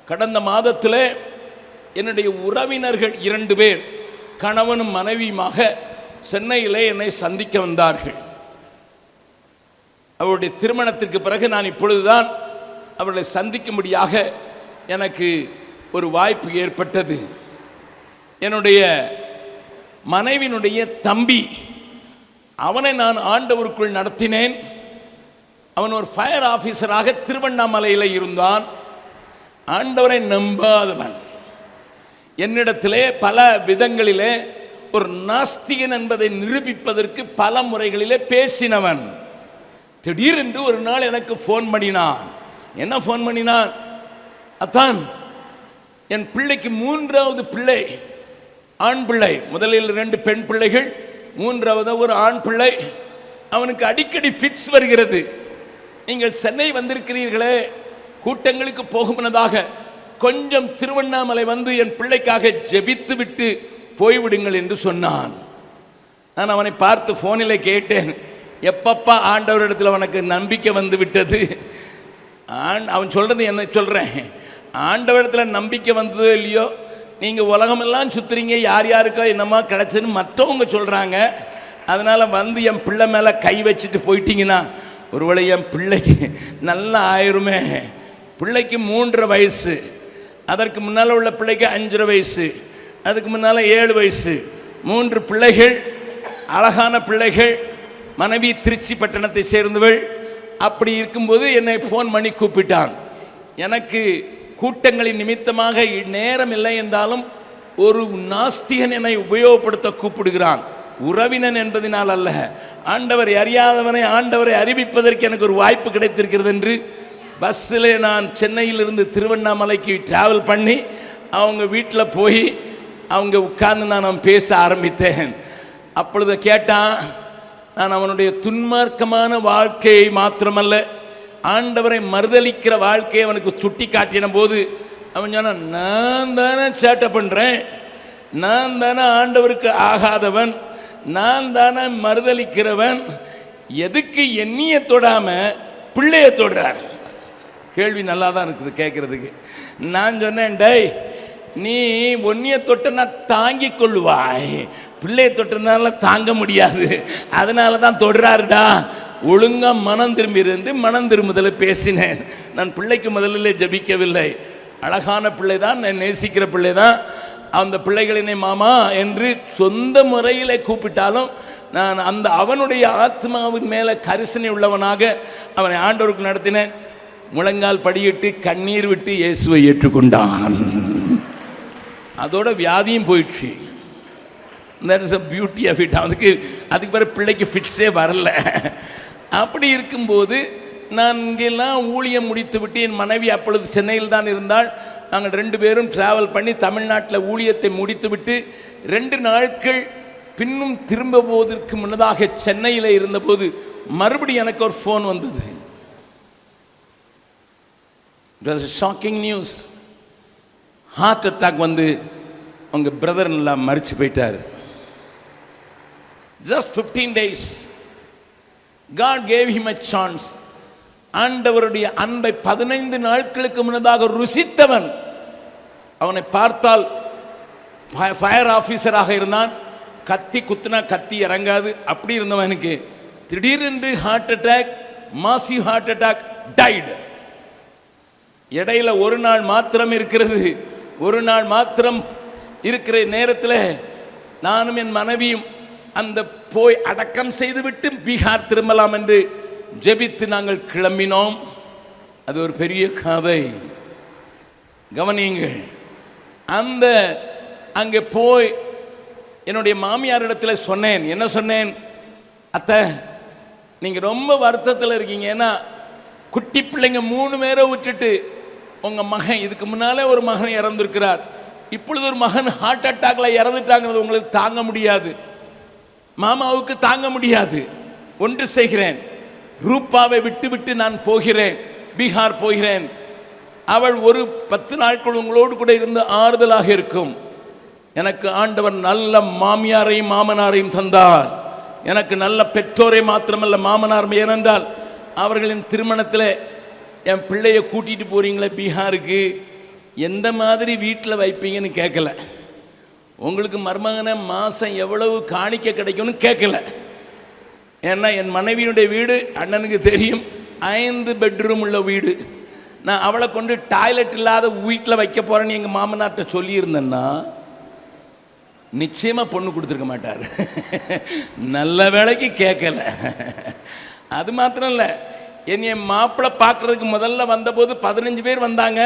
கடந்த மாதத்தில் என்னுடைய உறவினர்கள் 2 பேர் கணவனும் மனைவியுமாக சென்னையிலே என்னை சந்திக்க வந்தார்கள். அவருடைய திருமணத்திற்கு பிறகு நான் இப்பொழுதுதான் அவர்களை சந்திக்கும்படியாக எனக்கு ஒரு வாய்ப்பு ஏற்பட்டது. என்னுடைய மனைவியினுடைய தம்பி, அவனை நான் ஆண்டவருக்குள் நடத்தினேன். அவன் ஒரு ஃபயர் ஆஃபீஸராக திருவண்ணாமலையில் இருந்தான். ஆண்டவரை நம்பாதவன். என்னிடத்திலே பல விதங்களிலே ஒரு நாஸ்திகன் என்பதை நிரூபிப்பதற்கு பல முறைகளிலே பேசினவன். திடீரென்று ஒரு நாள் எனக்கு ஃபோன் பண்ணினான். என்ன ஃபோன் பண்ணினான்? அத்தான், என் பிள்ளைக்கு 3வது பிள்ளை, ஆண் பிள்ளை. முதலில் 2 பெண் பிள்ளைகள், 3வது ஒரு ஆண் பிள்ளை. அவனுக்கு அடிக்கடி ஃபிட்ஸ் வருகிறது. நீங்கள் சென்னை வந்திருக்கிறீர்களே, கூட்டங்களுக்கு போகுமுன்னதாக கொஞ்சம் திருவண்ணாமலை வந்து என் பிள்ளைக்காக ஜெபித்து விட்டு போய்விடுங்கள் என்று சொன்னான். நான் அவனை பார்த்து ஃபோனில் கேட்டேன், எப்பப்பா ஆண்டவரிடத்தில் அவனுக்கு நம்பிக்கை வந்து விட்டது? அவன் சொல்கிறது என்ன சொல்கிறேன், ஆண்டவரிடத்தில் நம்பிக்கை வந்ததோ இல்லையோ, நீங்கள் உலகமெல்லாம் சுற்றுறீங்க, யார் யாருக்கோ என்னமா கிடச்சுன்னு மற்றவங்க சொல்கிறாங்க. அதனால் வந்து என் பிள்ளை மேலே கை வச்சுட்டு போயிட்டீங்கன்னா ஒருவேளை என் பிள்ளைக்கு நல்லா ஆயிருமே. பிள்ளைக்கு 3.5 வயசு, அதற்கு முன்னால் உள்ள பிள்ளைக்கு 5.5 வயசு, அதுக்கு முன்னால் 7 வயசு. 3 பிள்ளைகள், அழகான பிள்ளைகள். மனைவி திருச்சி பட்டணத்தை சேர்ந்தவள். அப்படி இருக்கும்போது என்னை ஃபோன் பண்ணி கூப்பிட்டான். எனக்கு கூட்டங்களின் நிமித்தமாக நேரம் இல்லை என்றாலும் ஒரு நாஸ்திகன் என்னை உபயோகப்படுத்த கூப்பிடுகிறான். உறவினன் என்பதனால் அல்ல, ஆண்டவரை அறியாதவனை ஆண்டவரை அறிவிப்பதற்கு எனக்கு ஒரு வாய்ப்பு கிடைத்திருக்கிறது என்று பஸ்ஸில் நான் சென்னையிலிருந்து திருவண்ணாமலைக்கு டிராவல் பண்ணி அவங்க வீட்டில் போய் அவங்க உட்கார்ந்து நான் பேச ஆரம்பித்தேன். அப்பொழுது கேட்டான், நான் அவனுடைய துன்மார்க்கமான வாழ்க்கையை மாத்திரமல்ல, ஆண்டவரை மறுதலிக்கிற வாழ்க்கையை அவனுக்கு சுட்டி காட்டின போது அவன் சொன்னான், நான் தானே சேட்டை பண்ணுறேன், நான் தானே ஆண்டவருக்கு ஆகாதவன், நான் தானே மறுதலிக்கிறவன், எதுக்கு என்னைய தொடாமல் பிள்ளைய தொடுறார்? கேள்வி நல்லா தான் இருக்குது கேட்குறதுக்கு. நான் சொன்னேன், டேய், நீ ஒன்னிய தொட்டனா தாங்கிக் கொள்ளுவாய், பிள்ளையை தொட்டதுனால தாங்க முடியாது, அதனால தான் தொடுறாருடா, ஒழுங்காக மனம் திரும்பியிருந்து மனம் திரும்புதலை பேசினேன். நான் பிள்ளைக்கு முதலிலே ஜபிக்கவில்லை. அழகான பிள்ளை தான், நான் நேசிக்கிற பிள்ளை தான். அந்த பிள்ளைகளினை மாமா என்று சொந்த முறையில் கூப்பிட்டாலும் நான் அந்த அவனுடைய ஆத்மாவின் மேலே கரிசனை உள்ளவனாக அவனை ஆண்டவருக்கு நடத்தினேன். முழங்கால் படியிட்டு கண்ணீர் விட்டு இயேசுவை ஏற்றுக்கொண்டான். அதோட வியாதியும் போயிடுச்சு. That is a beauty of it. அதுக்கு பிறகு பிள்ளைக்கு ஃபிட்ஸே வரல. அப்படி இருக்கும்போது நான் இங்கெல்லாம் ஊழியம் முடித்து விட்டு, என் மனைவி அப்பொழுது சென்னையில் தான் இருந்தால், நாங்கள் 2 பேரும் ட்ராவல் பண்ணி தமிழ்நாட்டில் ஊழியத்தை முடித்து விட்டு 2 நாட்கள் பின்னும் திரும்ப போவதற்கு முன்னதாக சென்னையில் இருந்தபோது மறுபடியும் எனக்கு ஒரு ஃபோன் வந்தது. It was shocking news. Heart attack வந்து அவங்க பிரதர் எல்லாம் மரிச்சு போயிட்டார். Just 15 days God gave him a chance. ஆண்டவருடைய அன்பை 15 நாட்களுக்கு முன்னதாக ருசித்தவன். அவனை பார்த்தால் ஃபயர் ஆஃபீஸராக இருந்தான். கத்தி குத்துனா கத்தி இறங்காது, அப்படி இருந்தவனுக்கு திடீரென்று heart attack, massive heart attack, died. இடையில ஒரு நாள் மாத்திரம் இருக்கிறது. ஒரு நாள் மாத்திரம் இருக்கிற நேரத்தில் நானும் என் மனைவியும் அந்த போய் அடக்கம் செய்துவிட்டு பீகார் திரும்பலாம் என்று ஜெபித்து நாங்கள் கிளம்பினோம். அது ஒரு பெரிய கதை. கவனியுங்கள். அந்த அங்கே போய் என்னுடைய மாமியாரிடத்தில் சொன்னேன். என்ன சொன்னேன்? அத்தை, நீங்கள் ரொம்ப வருத்தத்தில் இருக்கீங்க. ஏன்னா குட்டி பிள்ளைங்க 3 பேரை விட்டுட்டு உங்கள் மகன், இதுக்கு முன்னாலே ஒரு மகன் இறந்துருக்கிறார், இப்பொழுது ஒரு மகன் ஹார்ட் அட்டாக்ல இறந்துட்டாங்கிறது உங்களுக்கு தாங்க முடியாது, மாமாவுக்கு தாங்க முடியாது. ஒன்று செய்கிறேன், ரூபாவை விட்டு விட்டு நான் போகிறேன், பீகார் போகிறேன். அவள் ஒரு 10 நாட்கள் உங்களோடு கூட இருந்து ஆறுதலாக இருக்கும். எனக்கு ஆண்டவர் நல்ல மாமியாரையும் மாமனாரையும் தந்தார். எனக்கு நல்ல பெற்றோரை மாத்திரமல்ல மாமனார். ஏனென்றால் அவர்களின் திருமணத்தில் என் பிள்ளையை கூட்டிகிட்டு போகிறீங்களே பீகாருக்கு, எந்த மாதிரி வீட்டில் வைப்பீங்கன்னு கேட்கல. உங்களுக்கு மருமகனை மாதம் எவ்வளவு காணிக்க கிடைக்கும்னு கேட்கல. ஏன்னா என் மனைவியுடைய வீடு அண்ணனுக்கு தெரியும், 5 பெட்ரூம் உள்ள வீடு. நான் அவளை கொண்டு டாய்லெட் இல்லாத வீட்டில் வைக்க போகிறேன்னு எங்கள் மாமனார்கிட்ட சொல்லியிருந்தேன்னா நிச்சயமாக பொண்ணு கொடுத்துருக்க மாட்டார். நல்ல வேலைக்கு கேட்கல. அது மாத்திரம் இல்லை, என்னை மாப்பிள்ளை பார்க்குறதுக்கு முதல்ல வந்தபோது 15 பேர் வந்தாங்க.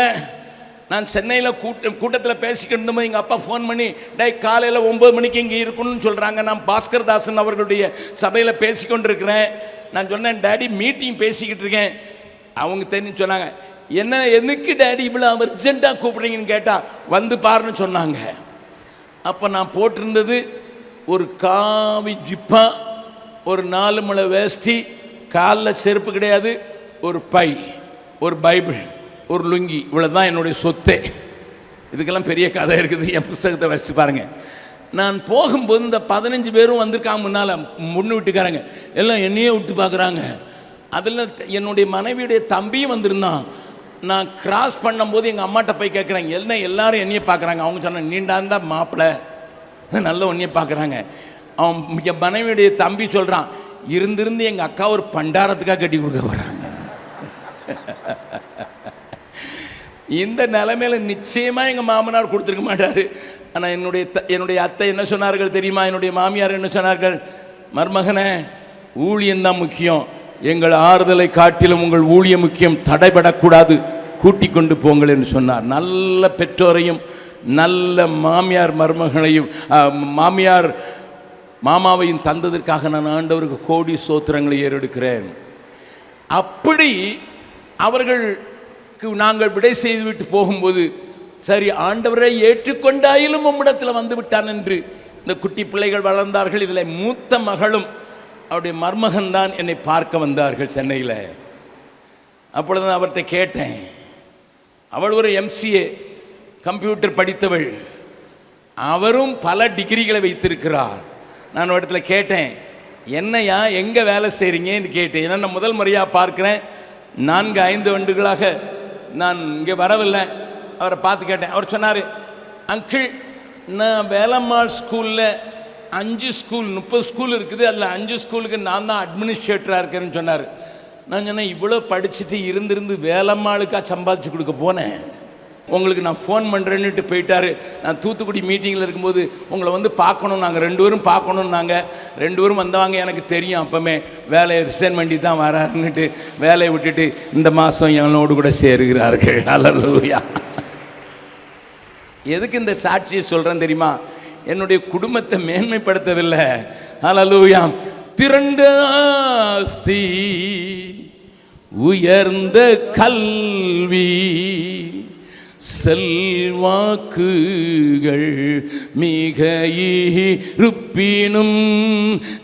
நான் சென்னையில் கூட்டத்தில் பேசிக்கிட்டு இருந்தபோது எங்கள் அப்பா ஃபோன் பண்ணி, காலையில் 9 மணிக்கு இங்கே இருக்கணும்னு சொல்கிறாங்க. நான் பாஸ்கர் தாசன் அவர்களுடைய சபையில் பேசிக்கொண்டு இருக்கிறேன். நான் சொன்னேன், டேடி மீட்டிங் பேசிக்கிட்டு இருக்கேன். அவங்க தெரிஞ்சு சொன்னாங்க, எனக்கு டேடி இவ்வளோ அர்ஜென்ட்டாக கூப்பிட்றீங்கன்னு கேட்டால் வந்து பாருன்னு சொன்னாங்க. அப்போ நான் போட்டிருந்தது ஒரு காவி ஜிப்பா, ஒரு 4 முழ வேஷ்டி, காலில் செருப்பு கிடையாது, ஒரு பை, ஒரு பைபிள், ஒரு லுங்கி. இவ்வளோ தான் என்னுடைய சொத்தே. இதுக்கெல்லாம் பெரிய கதை இருக்குது, என் புஸ்தகத்தை வச்சு பாருங்கள். நான் போகும்போது இந்த 15 பேரும் வந்திருக்காங்க. முன்னால் முன்னு வீட்டுக்காரங்க எல்லாம் என்னையே விட்டு பார்க்குறாங்க. அதில் என்னுடைய மனைவியுடைய தம்பியும் வந்திருந்தான். நான் கிராஸ் பண்ணும்போது எங்கள் அம்மாட்ட போய் கேட்குறாங்க, எல்லாரும் என்னையே பார்க்குறாங்க. அவங்க சொன்ன, நீண்டாந்தா மாப்பிள்ளை நல்ல ஒன்றையே பார்க்குறாங்க. அவன் என் மனைவியுடைய தம்பி சொல்கிறான், இருந்திருந்து எங்கள் அக்கா ஒரு பண்டாரத்துக்காக கட்டி கொடுக்க போகிறாங்க. இந்த நிலைமையில நிச்சயமாக எங்கள் மாமனார் கொடுத்துருக்க மாட்டார். ஆனால் என்னுடைய அத்தை என்ன சொன்னார்கள் தெரியுமா? என்னுடைய மாமியார் என்ன சொன்னார்கள்? மருமகனே, ஊழியம்தான் முக்கியம், எங்கள் ஆறுதலை காட்டிலும் உங்கள் ஊழியம் முக்கியம், தடைபடக்கூடாது, கூட்டிக் கொண்டு போங்கள் என்று சொன்னார். நல்ல பெற்றோரையும் நல்ல மாமியார் மருமகளையும் மாமியார் மாமாவையும் தந்ததற்காக நான் ஆண்டவருக்கு கோடி சோத்திரங்களை ஏறெடுக்கிறேன். அப்படி அவர்களுக்கு நாங்கள் விடை செய்துவிட்டு போகும்போது, சரி ஆண்டவரை ஏற்றுக்கொண்டாயிலும் உம்மிடத்தில் வந்து விட்டான் என்று இந்த குட்டி பிள்ளைகள் வளர்ந்தார்கள். இதில் மூத்த மகளும் அவருடைய மருமகன் தான் என்னை பார்க்க வந்தார்கள் சென்னையில். அப்பொழுது நான் அவர்கிட்ட கேட்டேன். அவள் ஒரு MCA கம்ப்யூட்டர் படித்தவள், அவரும் பல டிகிரிகளை வைத்திருக்கிறார். நான் ஒரு இடத்துல கேட்டேன், என்னையா எங்கே வேலை செய்கிறீங்கன்னு கேட்டேன். ஏன்னா நான் முதல் முறையாக பார்க்குறேன், 4-5 ஆண்டுகளாக நான் இங்கே வரவில்லை. அவரை பார்த்து கேட்டேன். அவர் சொன்னார், அங்கிள், நான் வேலம்மாள் ஸ்கூலில் 5 ஸ்கூல் 30 ஸ்கூல் இருக்குது, அதில் 5 ஸ்கூலுக்கு நான் தான் அட்மினிஸ்ட்ரேட்டராக இருக்கேன்னு சொன்னார். நான் சொன்னேன், இவ்வளோ படிச்சுட்டு இருந்திருந்து வேலம்மாளுக்காக சம்பாதிச்சு கொடுக்க போனேன், உங்களுக்கு நான் ஃபோன் பண்ணுறேன்னுட்டு போயிட்டார். நான் தூத்துக்குடி மீட்டிங்கில் இருக்கும்போது உங்களை வந்து பார்க்கணும், நாங்கள் 2 பேரும் பார்க்கணும். நாங்கள் 2 பேரும் வந்தவாங்க, எனக்கு தெரியும் அப்போமே வேலையை ரிசைன் பண்ணி தான் வராருன்னுட்டு வேலையை விட்டுட்டு இந்த மாதம் என்னோடு கூட சேருகிறார்கள். அல்லேலூயா. எதுக்கு இந்த சாட்சியை சொல்கிறேன் தெரியுமா? என்னுடைய குடும்பத்தை மேன்மைப்படுத்தவில்லை. அல்லேலூயா. திரண்ட ஆஸ்தி, உயர்ந்த கல்வி, செல்வாக்குகள் மிக இருப்பினும்,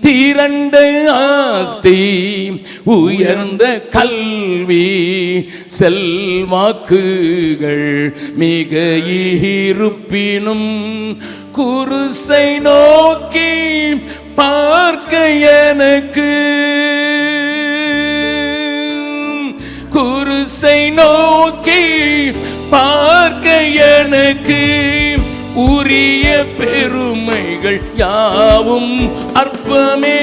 திரண்ட ஆஸ்தி, உயர்ந்த கல்வி, செல்வாக்குகள் மிக இருப்பினும், குருசை நோக்கி பார்க்க எனக்கு, குருசை நோக்கி பார்க்க எனக்கு உரிய பெருமைகள் யாவும் அற்பமே,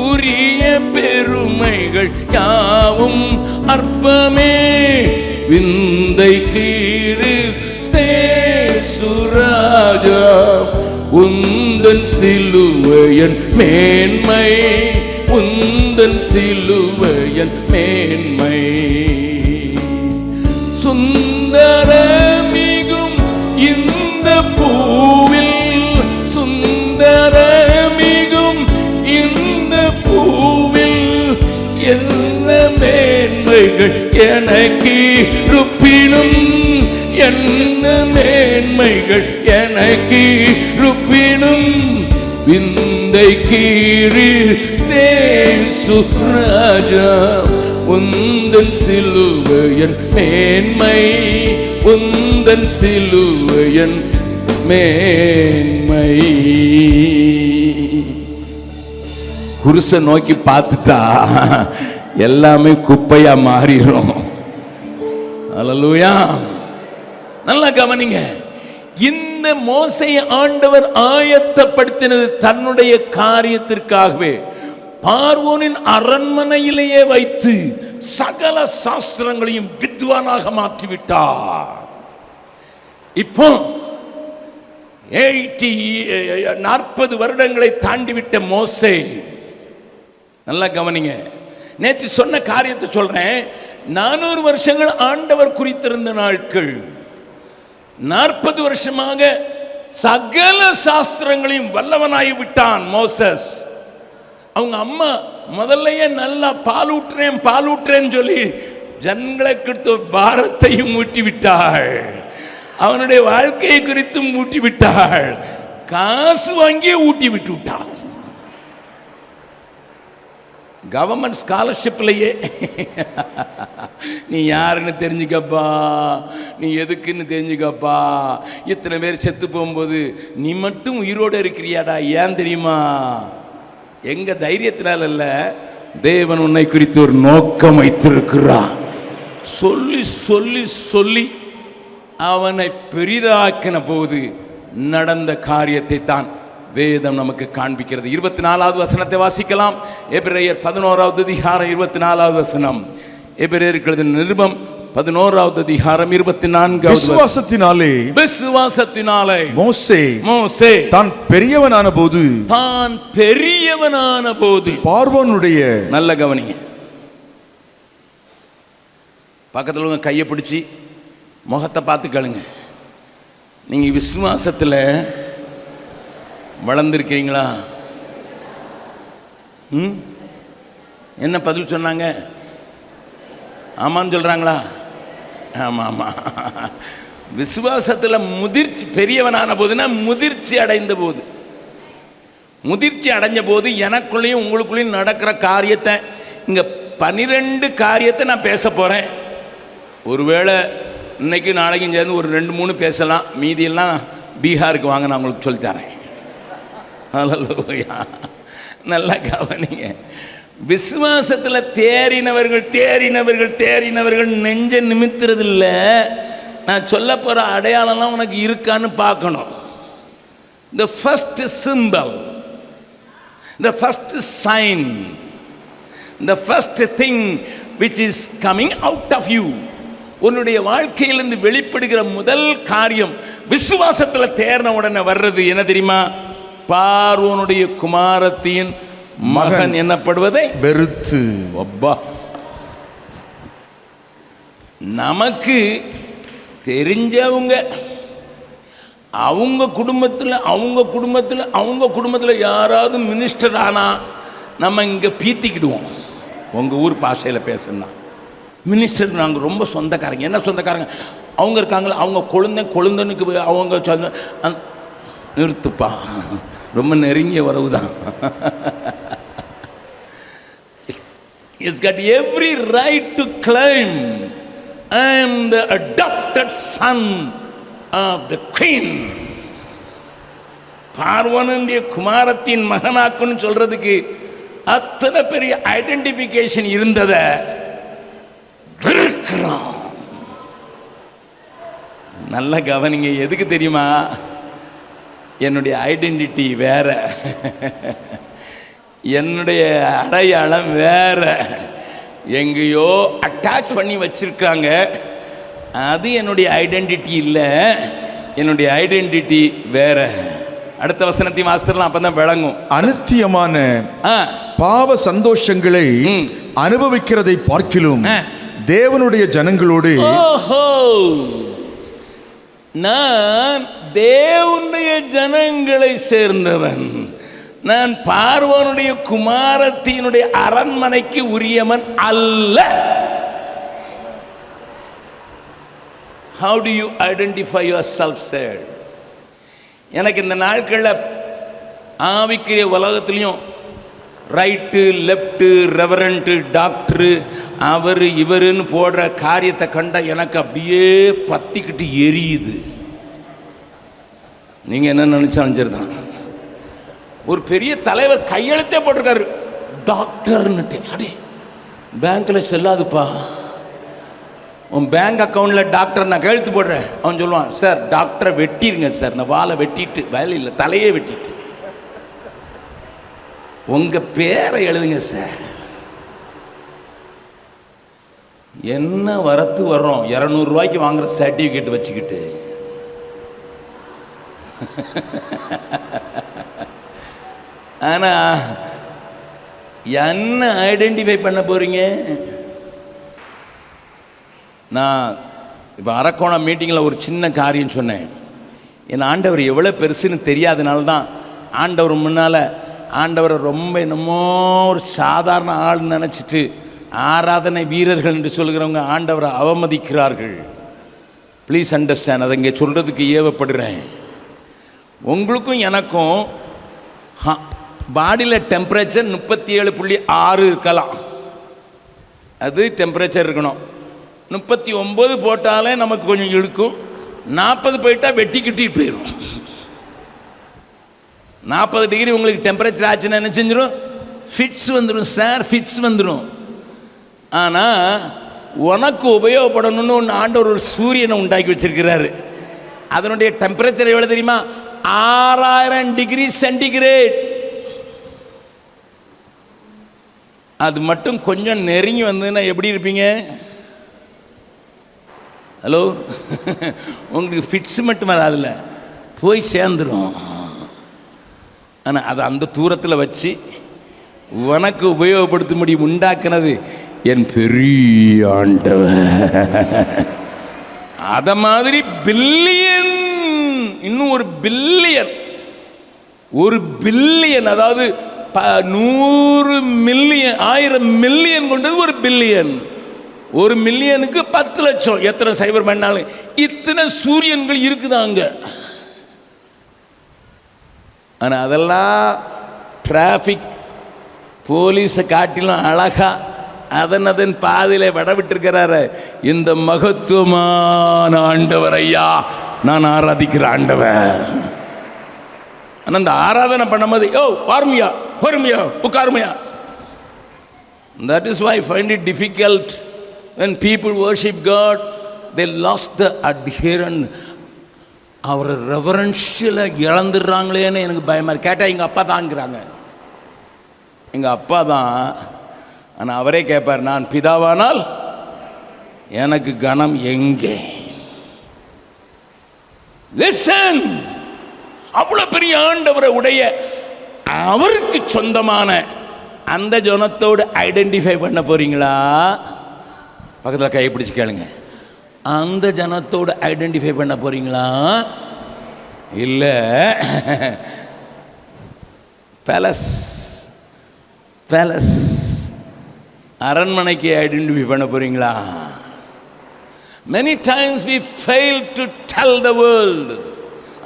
உரிய பெருமைகள் யாவும் அற்பமே, விந்தை கீறு சுராஜா, உந்தன் சிலுவையன் மேன்மை, உந்தன் சிலுவையன் மேன்மை, சுந்தரமிகும் இந்த பூவில், சுந்தரமிகும் இந்த பூவில், என்ன மேன்மைகள் எனக்கு இருப்பினும், என்ன மேன்மைகள் எனக்கு இருப்பினும், விந்தை கீழி சுராஜா, உந்தன் சிலுவையன் மேன்மை, உந்தன் சிலுவையன் மேன்மை. குருசை நோக்கி பார்த்துட்டா எல்லாமே குப்பையா மாறிடும். அல்லேலூயா. நல்லா கவனிங்க. இந்த மோசேயை ஆண்டவர் ஆயத்தப்படுத்தினது தன்னுடைய காரியத்திற்காகவே. பார்வோனின் அரண்மனையிலேயே வைத்து சகல சாஸ்திரங்களையும் வித்வானாக மாற்றிவிட்டார். இப்போ 40 வருடங்களை தாண்டிவிட்ட மோசே, நல்லா கவனிங்க. நேற்று சொன்ன காரியத்தை சொல்றேன். 400 வருஷங்கள் ஆண்டவர் குறித்திருந்த நாட்கள். 40 வருஷமாக சகல சாஸ்திரங்களையும் வல்லவனாகி விட்டான் மோசஸ். அவங்க அம்மா முதல்லையே நல்லா பாலூட்டுறேன்னு சொல்லி ஜனங்களுக்கு பாரத்தையும் ஊட்டி விட்டாள். அவனுடைய வாழ்க்கையை குறித்தும் ஊட்டி விட்டாள். காசு வாங்கியே ஊட்டி விட்டு விட்டாள். கவர்மெண்ட் ஸ்காலர்ஷிப்லையே நீ யாருன்னு தெரிஞ்சுக்கப்பா, நீ எதுக்குன்னு தெரிஞ்சுக்கப்பா. இத்தனை பேர் செத்து போகும்போது நீ மட்டும் உயிரோடு இருக்கிறியாடா. ஏன் தெரியுமா? எங்க தைரியத்தினால அல்ல, தேவன் உன்னை குறித்து ஒரு நோக்கம் வைத்திருக்கிறான். சொல்லி சொல்லி சொல்லி அவனை பெரிதாக்கின போது நடந்த காரியத்தை தான் வேதம் நமக்கு காண்பிக்கிறது. 24வது வசனத்தை வாசிக்கலாம். எபிரேயர் 11வது அதிகாரம் 24வது வசனம். எபிரேயருக்கு நிருபம் 11வது அதிகாரம் 24வது விசுவாசத்தினாலே மோசே தான் பெரியவனான போது பார்வோனுடைய, நல்ல கவனிங்க, பக்கத்தில் உங்க கையை பிடிச்சி முகத்தை பார்த்து கேளுங்க. நீங்க விசுவாசத்தில் வளர்ந்துருக்கிறீங்களா? என்ன பதில் சொன்னாங்க? ஆமான்னு சொல்றாங்களா? ஆமா ஆமா. விசுவாசத்தில் முதிர்ச்சி, பெரியவனான போதுனா முதிர்ச்சி அடைந்த போது. முதிர்ச்சி அடைஞ்ச போது எனக்குள்ளேயும் உங்களுக்குள்ளேயும் நடக்கிற காரியத்தை, இங்க 12 காரியத்தை நான் பேச போறேன். ஒருவேளை இன்னைக்கு நாளைக்கும் சேர்ந்து ஒரு 2-3 பேசலாம். மீதியெல்லாம் பீகாருக்கு வாங்க, நான் உங்களுக்கு சொல்லித்தரேன். நல்லா கவனிங்க. விசுவாசத்தில் தேறினவர்கள் நெஞ்ச நிமித்துறது இல்லை. நான் சொல்ல போற அடையாளம்லாம் உனக்கு இருக்கான்னு பார்க்கணும். The first symbol, the first sign, the first thing which is coming out of you, உன்னுடைய வாழ்க்கையிலிருந்து வெளிப்படுகிற முதல் காரியம் விசுவாசத்தில் தேர்ன உடனே வர்றது என்ன தெரியுமா? பார்வோனுடைய குமாரத்தின் மகன் என்னப்படுவதை வெறுத்து. நமக்கு தெரிஞ்சவங்க அவங்க குடும்பத்தில் யாராவது மினிஸ்டர் ஆனா நம்ம இங்க பீத்திக்கிடுவோம். உங்க ஊர் பாஷையில் பேசுனா மினிஸ்டர் நாங்கள் ரொம்ப சொந்தக்காரங்க. என்ன சொந்தக்காரங்க? அவங்க இருக்காங்களா, அவங்க கொழுந்தனுக்கு அவங்க சொந்த, நிறுத்துப்பா, ரொம்ப நெருங்கிய உறவு தான். He's got every right to claim I am the adopted son of the queen. பார்வனுடைய குமாரத்தின் மகனாக்குன்னு சொல்றதுக்கு அத்தனை பெரிய ஐடென்டிபிகேஷன் இருந்தத நல்ல கவனிங்க. எதுக்கு தெரியுமா? என்னுடைய ஐடென்டிட்டி வேற, என்னுடைய அடையாளம் வேற, எங்கேயோ அட்டாச் பண்ணி வச்சிருக்காங்க. அது என்னுடைய ஐடென்டிட்டி இல்லை. என்னுடைய ஐடென்டிட்டி வேற. அடுத்த வசனத்தை வாசிக்கலாம், அப்பதான் விளங்கும். அனித்தியமான பாவ சந்தோஷங்களை அனுபவிக்கிறதை பார்க்கிலும் தேவனுடைய ஜனங்களோடு, நான் தேவனுடைய ஜனங்களை சேர்ந்தவன், நான் பார்வோனுடைய குமாரத்தினுடைய அரண்மனைக்கு உரியவன் அல்ல. How do you identify yourself, sir? எனக்கு இந்த நாட்களில் ஆவிக்கிற உலகத்திலையும் ரைட்டு லெஃப்ட்டு ரெவரண்ட்டு டாக்டரு அவர் இவருன்னு போடுற காரியத்தை கண்ட எனக்கு அப்படியே பத்திக்கிட்டு எரியுது. நீங்கள் என்ன நினச்சாலும் சரிதான். ஒரு பெரிய தலைவர் கையெழுத்தே போட்டிருக்காரு டாக்டர்னுட்டு. அடே பேங்க்கில் செல்லாதுப்பா, உன் பேங்க் அக்கௌண்ட்டில் டாக்டர் நான் கையெழுத்து போடுறேன். அவன் சொல்லுவான், சார் டாக்டரை வெட்டிருங்க சார், நான் வாழை வெட்டிட்டு, வேலை இல்லை தலையே வெட்டிட்டு, உங்கள் பேரை எழுதுங்க சார். என்ன வரத்து வர்றோம் 200 ரூபாய்க்கு வாங்குற சர்டிஃபிகேட் வச்சுக்கிட்டு. ஆனால் என்ன ஐடென்டிஃபை பண்ண போறீங்க? நான் இப்போ அரக்கோணம் மீட்டிங்கில் ஒரு சின்ன காரியம் சொன்னேன். என் ஆண்டவர் எவ்வளோ பெருசுன்னு தெரியாதனால தான் ஆண்டவர் முன்னால் ஆண்டவரை ரொம்ப என்னமோ ஒரு சாதாரண ஆள் நினச்சிட்டு ஆராதனை வீரர்கள் என்று சொல்கிறவங்க ஆண்டவரை அவமதிக்கிறார்கள். Please understand. அதை இங்கே சொல்கிறதுக்கு ஏவப்படுறேன். உங்களுக்கும் எனக்கும் பாடியில் டெம்பரேச்சர் 37.6 இருக்கலாம். அது டெம்பரேச்சர் இருக்கணும். 39 போட்டாலே நமக்கு கொஞ்சம் இழுக்கும். 40 போயிட்டால் வெட்டி கிட்டிட்டு போயிடும். 40 டிகிரி உங்களுக்கு டெம்பரேச்சர் ஆச்சுன்னா என்ன செஞ்சிடும்? ஃபிட்ஸ் வந்துடும் சார், ஃபிட்ஸ் வந்துடும். ஆனால் உனக்கு உபயோகப்படணும்னு ஒன்று ஆண்டவர் ஒரு சூரியனை உண்டாக்கி வச்சிருக்கிறாரு. அதனுடைய டெம்பரேச்சர் எவ்வளோ தெரியுமா? 6000 டிகிரி சென்டிகிரேட். அது மட்டும் கொஞ்சம் நெருங்கி வந்ததுன்னா எப்படி இருப்பீங்க? ஹலோ, உங்களுக்கு ஃபிட்ஸ் மட்டும் வராதுல்ல, போய் சேர்ந்துடும். ஆனால் அதை அந்த தூரத்தில் வச்சு உனக்கு உபயோகப்படுத்தும்படி உண்டாக்குனது என் பெரிய ஆண்டவர். அத மாதிரி பில்லியன், இன்னும் ஒரு பில்லியன், ஒரு பில்லியன், அதாவது 100 மில்லியன், 1000 மில்லியன் கொண்டது ஒரு பில்லியன். ஒரு மில்லியனுக்கு 10 லட்சம். எத்தனை சைபர் பண்ணாலும் இத்தனை சூரியன்கள் இருக்குதாங்க. ஆனால் அதெல்லாம் டிராஃபிக் போலீஸை காட்டிலும் அழகா அதன் பாதையில விட விட்டுருக்கிறாரு. இந்த மகத்துவமான ஆண்டவர் ஐயா நான் ஆராதிக்கிற ஆண்டவர். ஆனால் அந்த ஆராதனை பண்ணும்போது வார்மையா பொறுமையா உட்காருமையா. That is why I find it difficult when people worship God, they lost the adherence. அவர் ரெவரன்ஷியலை இழந்துடுறாங்களேன்னு எனக்கு பயமாக இருக்கு. கேட்டால் எங்கள் அப்பா தாங்கிறாங்க, எங்கள் அப்பா தான். ஆனால் அவரே கேட்பார், நான் பிதாவானால் எனக்கு கனம் எங்கே? லிசன், அவ்வளோ பெரிய ஆண்டவரை உடைய அவருக்கு சொந்தமான அந்த ஜனத்தோடு ஐடென்டிஃபை பண்ண போறீங்களா? பக்கத்தில் கையை பிடிச்சி கேளுங்க. அந்த ஜனத்தோடு ஐடென்டிஃபை பண்ண போறீங்களா? இல்லை பேலஸ் பேலஸ் அரண்மனைக்கு ஐடென்டிஃபை பண்ண போறீங்களா? Many times we fail to tell the world.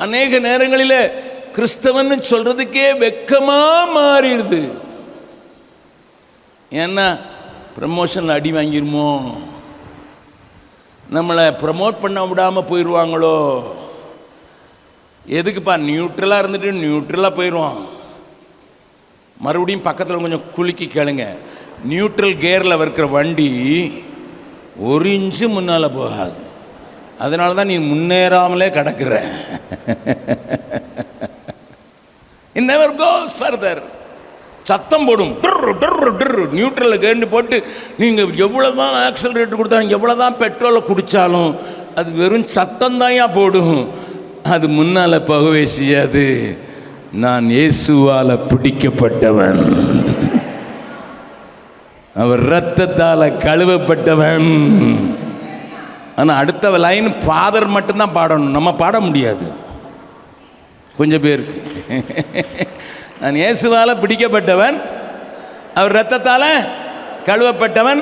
அநேக நேரங்களில் கிறிஸ்தவன்னு சொல்றதுக்கே வெக்கமா மாறிடுது. ஏன்னா ப்ரமோஷன் அடி வாங்கிருமோ, நம்மளை ப்ரமோட் பண்ண விடாமல் போயிடுவாங்களோ. எதுக்குப்பா நியூட்ரலாக இருந்துட்டு நியூட்ரலாக போயிடுவோம். மறுபடியும் பக்கத்தில் கொஞ்சம் குலுக்கி கேளுங்க. நியூட்ரல் கியரில் இருக்கிற வண்டி 1 இன்ச்சு முன்னால் போகாது. அதனால தான் நீ முன்னேறாமலே கிடக்குற. It never goes further. சத்தம் போடும், நியூட்ரலில் கேண்டு போட்டு நீங்கள் எவ்வளோதான் ஆக்சலரேட்டர் கொடுத்தாலும் எவ்வளோதான் பெட்ரோலை குடித்தாலும் அது வெறும் சத்தம் தான் போடும், அது முன்னால் போகவே செய்யாது. நான் இயேசுவால் பிடிக்கப்பட்டவன், அவர் இரத்தத்தால் கழுவப்பட்டவன். ஆனால் அடுத்த லைன் ஃபாதர் மட்டும்தான் பாடணும், நம்ம பாட முடியாது. கொஞ்சம் பேருக்கு நான் இயேசுவால் பிடிக்கப்பட்டவன், அவர் இரத்தத்தால் கழுவப்பட்டவன்,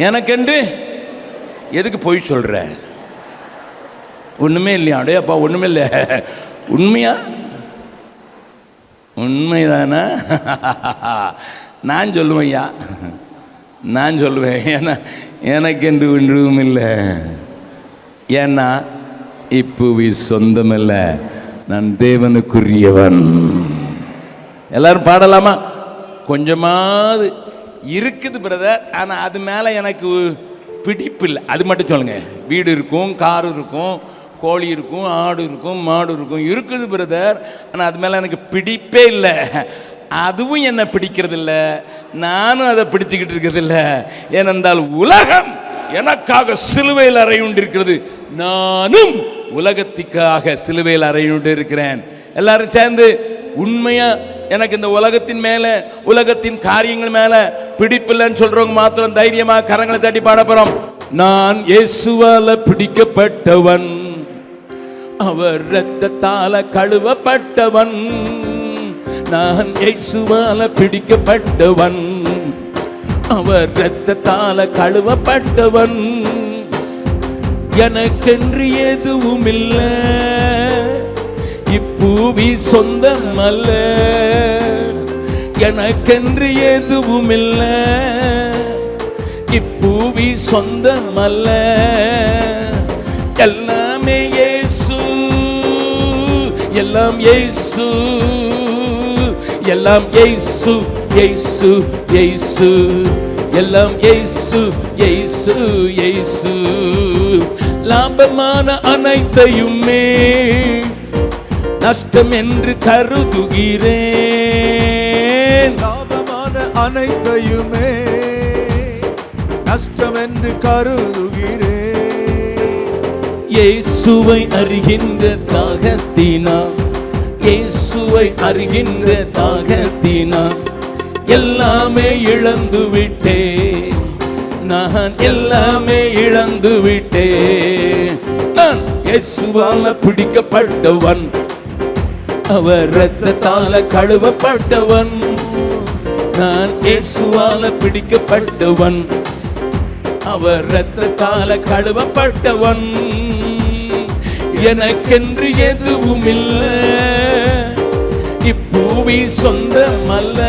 எனக்கென்று எதுக்கு போய் சொல்கிற? ஒன்றுமே இல்லையா? அடையப்பா ஒன்றுமே இல்லை. உண்மையா? உண்மைதானா? நான் சொல்லுவேன் ஐயா, நான் சொல்லுவேன். ஏன்னா எனக்கென்று ஒன்றும் இல்லை. ஏன்னா இப்போவி சொந்தமில்ல, நான் தேவனுக்குரியவன். எல்லாரும் பாடலாமா? கொஞ்சமாவது இருக்குது பிரதர், ஆனால் அது மேலே எனக்கு பிடிப்பு இல்லை. அது மட்டும் சொல்லுங்க. வீடு இருக்கும், கார் இருக்கும், கோழி இருக்கும், ஆடு இருக்கும், மாடு இருக்கும், இருக்குது பிரதர். ஆனால் அது மேலே எனக்கு பிடிப்பே இல்லை. அதுவும் என்ன பிடிக்கிறது இல்லை, நானும் அதை பிடிச்சுக்கிட்டு இருக்கிறது இல்லை. ஏனென்றால் உலகம் எனக்காக சிலுவையில் அறையுண்டிருக்கிறது, நானும் உலகத்திற்காக சிலுவையில் அறையுண்டு இருக்கிறேன். எல்லாரும் சேர்ந்து உண்மையா எனக்கு இந்த உலகத்தின் மேல, உலகத்தின் காரியங்கள் மேல பிடிப்பில்லைன்னு சொல்றவங்க மாத்திரம் தைரியமா கரங்களை தட்டி பாட போறோம். நான் இயேசுவால பிடிக்கப்பட்டவன், அவர் இரத்தத்தால கழுவப்பட்டவன். நான் இயேசுவால பிடிக்கப்பட்டவன், அவர் இரத்தத்தால கழுவப்பட்டவன். எனக்கென்று எதுவும் இல்லை, இப்பூவி சொந்தம் அல்ல. எனக்கென்று எதுவும் இல்லை, இப்பூவி சொந்தம் அல்ல. எல்லாமே இயேசு, எல்லாம் இயேசு, எல்லாம் இயேசு, இயேசு, இயேசு, எல்லாம் இயேசு, இயேசு, இயேசு. லாபமான அனைத்தையுமே நஷ்டம் என்று கருதுகிறேன். லாபமான அனைத்தையுமே நஷ்டம் என்று கருதுகிறேன். இயேசுவை அறிகின்ற தாகத்தினால், இயேசுவை அறிகின்ற தாகத்தினால் எல்லாமே இழந்து விட்டேன். நான் எல்லாமே இழந்து விட்டேன். நான் இயேசுவால பிடிக்கப்பட்டவன், அவர் இரத்தத்தால கழுவப்பட்டவன். நான் இயேசுவால பிடிக்கப்பட்டவன், அவர் இரத்தத்தால கழுவப்பட்டவன். எனக்கென்று எதுவும் இல்லை, இப்பூவி சொந்தம் அல்ல.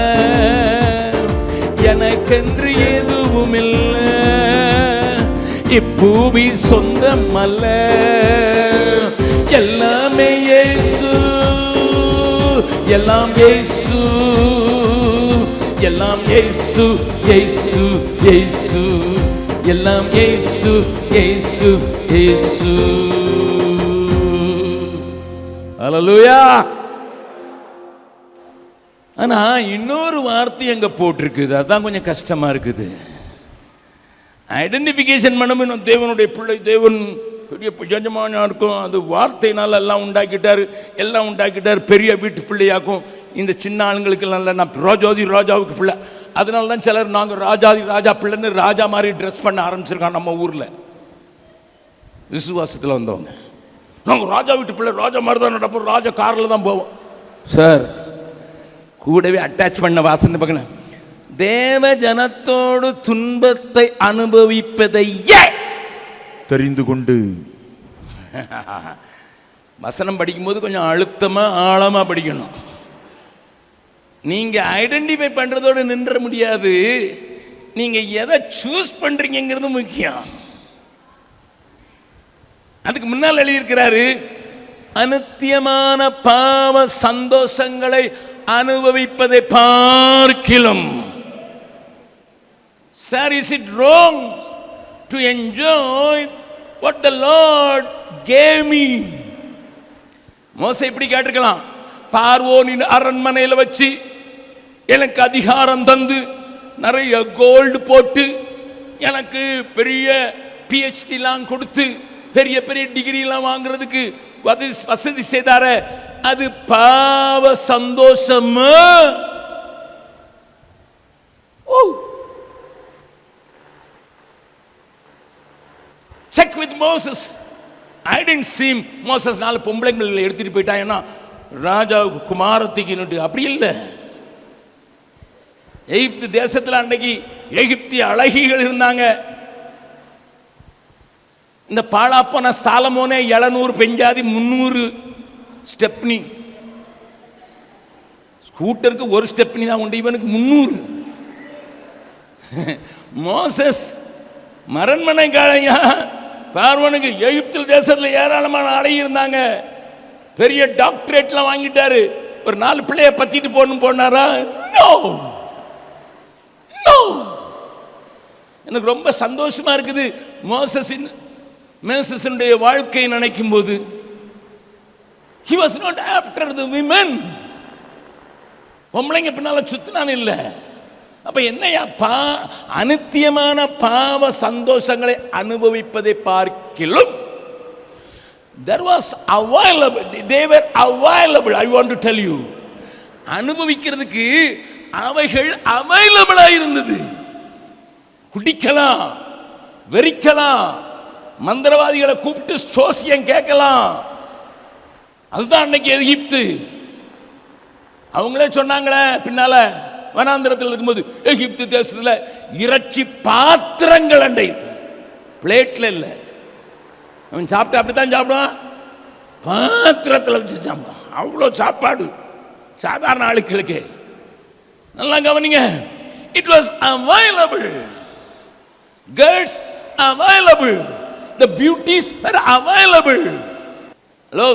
எனக்கென்று எதுவும் இல்லை, இப்பூவி சொந்தம் அல்ல. எல்லாமே இயேசு, எல்லாம் இயேசு, எல்லாம் இயேசு, இயேசு, இயேசு, எல்லாம் இயேசு, இயேசு, இயேசு. ஹல்லேலூயா. ஆனா இன்னொரு வார்த்தை அங்க போட்டிருக்குது, அதான் கொஞ்சம் கஷ்டமா இருக்குது. ஐடென்டிஃபிகேஷன் பண்ணணும். தேவனுடைய பிள்ளை, தேவன் பெரிய எஜமானா இருக்கும். அது வார்த்தையினால எல்லாம் உண்டாக்கிட்டார், எல்லாம் உண்டாக்கிட்டார். பெரிய வீட்டு பிள்ளையாக்கும். இந்த சின்ன ஆளுங்களுக்கு நல்ல நான் ராஜாதி ராஜாவுக்கு பிள்ளை. அதனால தான் சிலர் நாங்கள் ராஜாதி ராஜா பிள்ளைன்னு ராஜா மாதிரி ட்ரெஸ் பண்ண ஆரம்பிச்சிருக்காங்க நம்ம ஊரில். விசுவாசத்தில் வந்தவங்க நாங்கள் ராஜா வீட்டு பிள்ளை, ராஜா மாதிரி தான் நடப்போம், ராஜா காரில் தான் போவோம். சார் கூடவே அட்டாச் பண்ண வாசனை பார்க்கணும். தேவ ஜனத்தோடு துன்பத்தை அனுபவிப்பதையே தெரிந்து கொண்டு. வசனம் படிக்கும்போது கொஞ்சம் அழுத்தமா ஆழமா படிக்கணும். நீங்க ஐடென்டிஃபை பண்றதோடு நின்ற முடியாது. நீங்க எதை சூஸ் பண்றீங்கிறது முக்கியம். அதுக்கு முன்னால் எழுதியிருக்கிறாரு, அநித்தியமான பாவ சந்தோஷங்களை அனுபவிப்பதை பார்க்கிலும். Sir, is it wrong to enjoy what the Lord gave me? மோசே இப்படி கேட்டிருக்கலாம், பார்வோனின் அரண்மனையில் வச்சு எனக்கு அதிகாரம் தந்து நிறைய கோல்டு போட்டு எனக்கு பெரிய PhD எல்லாம் கொடுத்து பெரிய பெரிய டிகிரி எல்லாம் வாங்குறதுக்கு வசதி செய்தார. அது பாவ சந்தோஷமா? Check with Moses. I didn't see Moses நாலு பொம்பளைங்களை எடுத்துட்டு போயிட்டாங்கன்னா ராஜாவுக்கு குமாரத்திக்கு அப்படி இல்லை. எகிப்து தேசத்தில் அன்னைக்கு எகிப்திய அழகிகள் இருந்தாங்க. இந்த பாழாப்போன சாலமோனே 700 பெஞ்சாதி 300 ஸ்டெப்னி. ஸ்கூட்டருக்கு ஒரு ஸ்டெப்னி தான் உண்டு, இவனுக்கு 300. மோசஸ் மரண்மனை காலையா பார்வனுக்கு எகிப்து தேசத்தில் ஏராளமான அழகி இருந்தாங்க. பெரிய டாக்டரேட்லாம் வாங்கிட்டாரு. ஒரு 4 பிள்ளைய பத்திட்டு போனாரா? No no. எனக்கு ரொம்ப சந்தோஷமா இருக்குது. மோசஸினுடைய வாழ்க்கையை நினைக்கும் போது he was not after the women. பொம்பளைங்க பின்னால சுத்தினான் இல்லை. அப்ப என்னையா அனித்தியமான பாவ சந்தோஷங்களை அனுபவிப்பதை பார்க்கிலும் there was available, they were available. I want to tell you, அனுபவிக்கிறதுக்கு அவைகள் அவைலபிளா இருந்தது. குடிக்கலாம், வெறிக்கலாம், மந்திரவாதிகளை கூப்பிட்டு சோசியம் கேட்கலாம். அதுதான் அன்னைக்கு எகிப்து. அவங்களே சொன்னாங்களே பின்னால வனாந்திரத்தில் இருக்கும்போது, எகிப்து தேசத்தில் இறைச்சி பாத்திரங்கள் அண்டை, பிளேட்ல இல்ல. அவன் சாப்பிட்டு அப்படித்தான் சாப்பிடுவான், பாத்திரத்தில் வச்சு சாப்பிடுவான். அவ்வளோ சாப்பாடு சாதாரண ஆளுக்களுக்கு. நல்லா கவனிங்க. It was available. Girls available. The beauties were available. Hello.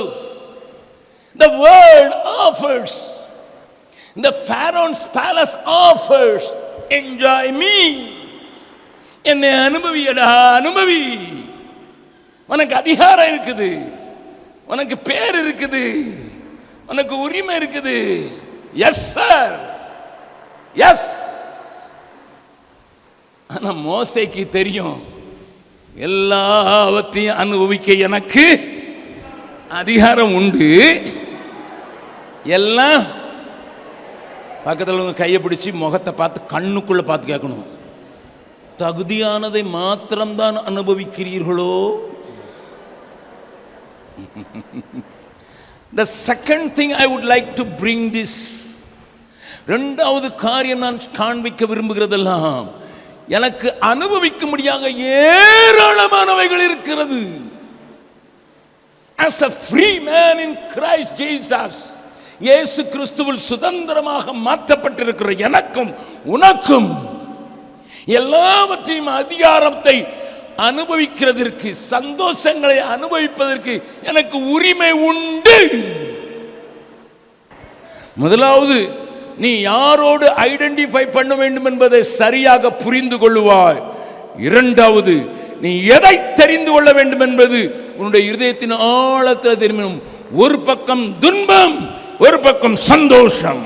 The world offers. The Pharaoh's palace offers. Enjoy me. என்னை அனுபவியடா, அனுபவி. உனக்கு அதிகாரம் இருக்குது, உனக்கு பேர் இருக்குது, உனக்கு உரிமை இருக்குது. Yes sir, yes. ஆனா மோசேக்கு தெரியும், எல்லாவற்றையும் அனுபவிக்க எனக்கு அதிகாரம் உண்டு. எல்லாம் பக்கத்தில் உங்க கையை பிடிச்சி முகத்தை பார்த்து கண்ணுக்குள்ள பார்த்து கேட்கணும், தகுதியானதை மாத்திரம்தான் அனுபவிக்கிறீர்களோ? The second thing I would like to bring this, இரண்டாவது காரியம் நான் காண்பிக்க விரும்புகிறதெல்லாம், எனக்கு அனுபவிக்க முடியாத ஏராளமானவைகள் இருக்கிறது. As a free man in Christ Jesus, இயேசு கிறிஸ்துவில் சுதந்திரமாக மாற்றப்பட்டிருக்கிற எனக்கும் உனக்கும் எல்லாவற்றையும் அதிகாரத்தை அனுபவிக்கிறதற்கு, சந்தோஷங்களை அனுபவிப்பதற்கு எனக்கு உரிமை உண்டு. முதலாவது, நீ யாரோடு ஐடென்டிஃபை பண்ண வேண்டும் என்பதை சரியாக புரிந்து கொள்ளுவாய். இரண்டாவது, நீ எதை தெரிந்து கொள்ள வேண்டும் என்பது உன்னுடைய இருதயத்தின் ஆழத்தில் தெரியும். ஒரு பக்கம் துன்பம், ஒரு பக்கம் சந்தோஷம்.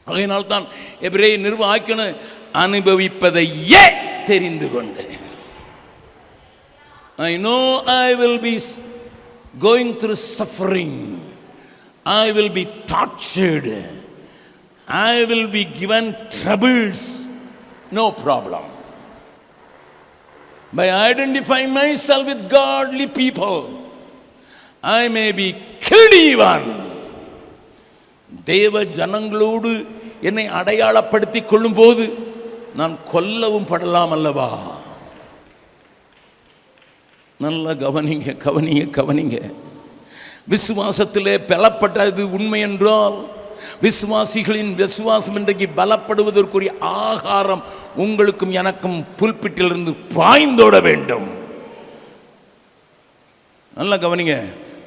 அதனால்தான் எபிரேய நிருபம் அனுபவிப்பதையே தெரிந்து கொண்டு, I know I will be going through suffering, I will be tortured, I will be given troubles, no problem. By identifying myself with godly people, I may be killed even. தேவ ஜனங்களோடு என்னை அடையாளப்படுத்திக் கொள்ளும் போது நான் கொல்லவும் படலாம் அல்லவா? நல்ல கவனிங்க, கவனிங்க, கவனிங்க. விசுவாசத்திலே பலப்பட்டது உண்மை என்றால், விசுவாசிகளின் விசுவாசம் இன்றைக்கு பலப்படுவதற்குரிய ஆகாரம் உங்களுக்கும் எனக்கும் புல்பிட்டிலிருந்து பாய்ந்தோட வேண்டும். நல்லா கவனிங்க.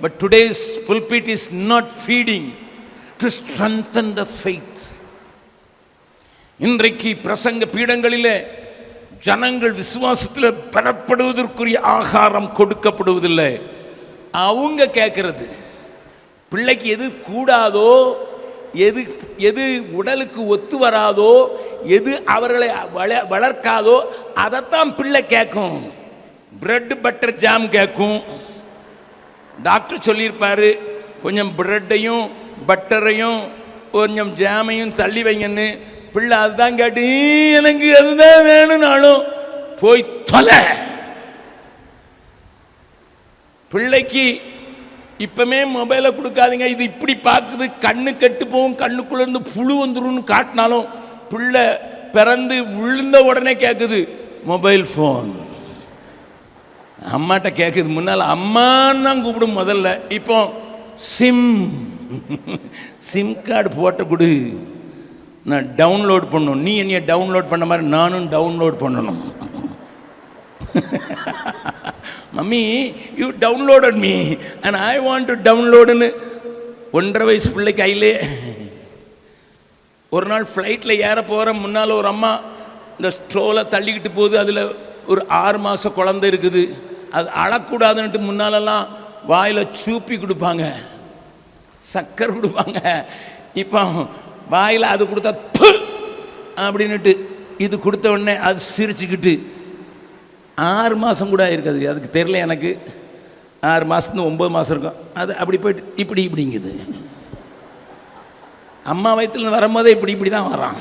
But today's pulpit is not feeding to strengthen the faith. இன்றைக்கு பிரசங்க பீடங்களிலே ஜனங்கள் விசுவாசத்தில் பலப்படுவதற்குரிய ஆகாரம் கொடுக்கப்படுவதில்லை. அவங்க கேட்கறது, பிள்ளைக்கு எது கூடாதோ, எது எது உடலுக்கு ஒத்து வராதோ, எது அவர்களை வளர்க்காதோ அதைத்தான் பிள்ளை கேட்கும். பிரெட் பட்டர் ஜாம் கேட்கும். டாக்டர் சொல்லியிருப்பாரு, கொஞ்சம் பிரெட்டையும் பட்டரையும் கொஞ்சம் ஜாமையும் தள்ளி வைங்கன்னு. பிள்ளை அதுதான் கேட்டு, எனக்கு அதுதான் வேணும்னாலும் போய் தொலை. பிள்ளைக்கு இப்பமே மொபைலை கொடுக்காதீங்க, இது இப்படி பார்க்குது, கண்ணு கெட்டு போகும், கண்ணுக்குள்ள இருந்து புழு வந்துருன்னு காட்டினாலும் பிள்ளை பிறந்து விழுந்த உடனே கேட்குது மொபைல் ஃபோன். அம்மாட்ட கேட்குது. முன்னால் அம்மான்னு தான் கூப்பிடும் முதல்ல, இப்போ சிம் கார்டு போட்டு கொடு, நான் டவுன்லோட் பண்ணணும். நீ என்னைய டவுன்லோட் பண்ண மாதிரி நானும் டவுன்லோட் பண்ணணும். Mummy you downloaded me and I want to டவுன்லோடுன்னு 1.5 வயசு பிள்ளை கையிலே. ஒரு நாள் ஃப்ளைட்டில் ஏற போகிற முன்னால் ஒரு அம்மா இந்த ஸ்ட்ரோவில் தள்ளிக்கிட்டு போகுது, அதில் ஒரு 6 மாத குழந்தை இருக்குது. அது அழக்கூடாதுன்ட்டு முன்னாலெல்லாம் வாயில் சூப்பி கொடுப்பாங்க, சக்கரை கொடுப்பாங்க. இப்போ வாயில் அது கொடுத்தா அப்படின்னுட்டு இது கொடுத்த உடனே அது சிரிச்சுக்கிட்டு 6 மாதம் கூட இருக்காது, அதுக்கு தெரியல எனக்கு. 6 மாதத்துலேருந்து 9 மாதம் இருக்கும். அது அப்படி போயிட்டு இப்படிங்குது. அம்மா வயிற்றுல வரும்போதே இப்படி தான் வரான்.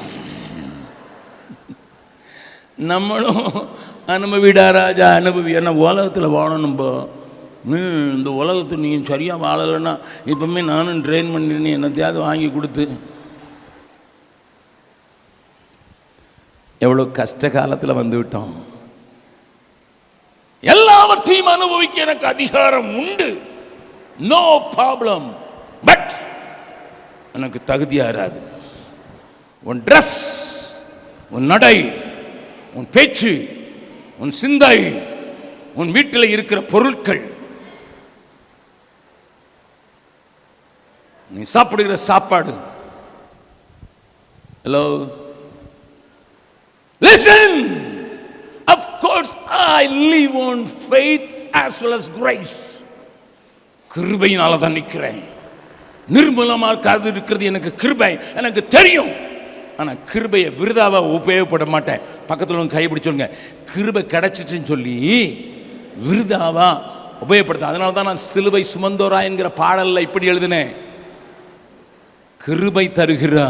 நம்மளும் அனுபவிடா ராஜா அனுபவி. என்ன உலகத்தில் வாழணும்போ, இந்த உலகத்தை நீங்கள் சரியாக வாழலைன்னா இப்போமே நானும் ட்ரெயின் பண்ணின்னு என்னத்தையாவது வாங்கி கொடுத்து. எவ்வளோ கஷ்ட காலத்தில் வந்து விட்டோம். எல்லாவற்றையும் அனுபவிக்க எனக்கு அதிகாரம் உண்டு, நோ ப்ராப்ளம். பட் எனக்கு தகுதியாராது. உன் ட்ரெஸ், உன் நடை, உன் பேச்சு, உன் சிந்தை, உன் வீட்டில் இருக்கிற பொருட்கள், நீ சாப்பிடுகிற சாப்பாடு. Hello, listen. Of course I live on faith as well as grace. கிருபையினால தான் நிற்கிறேன். நிர்மூலமாக காது இருக்கிறது எனக்கு கிருபை, எனக்கு தெரியும். ஆனால் கிருபையை விருதாவாக உபயோகப்பட மாட்டேன். பக்கத்தில் உங்க கைப்பிடி சொல்லுங்க, கிருபை கிடைச்சிட்டுன்னு சொல்லி விருதாவா உபயோகப்படுத்த. அதனால தான் நான் சிலுவை சுமந்தோரா என்கிற பாடலில் இப்படி எழுதினேன், கிருபை தருகிறா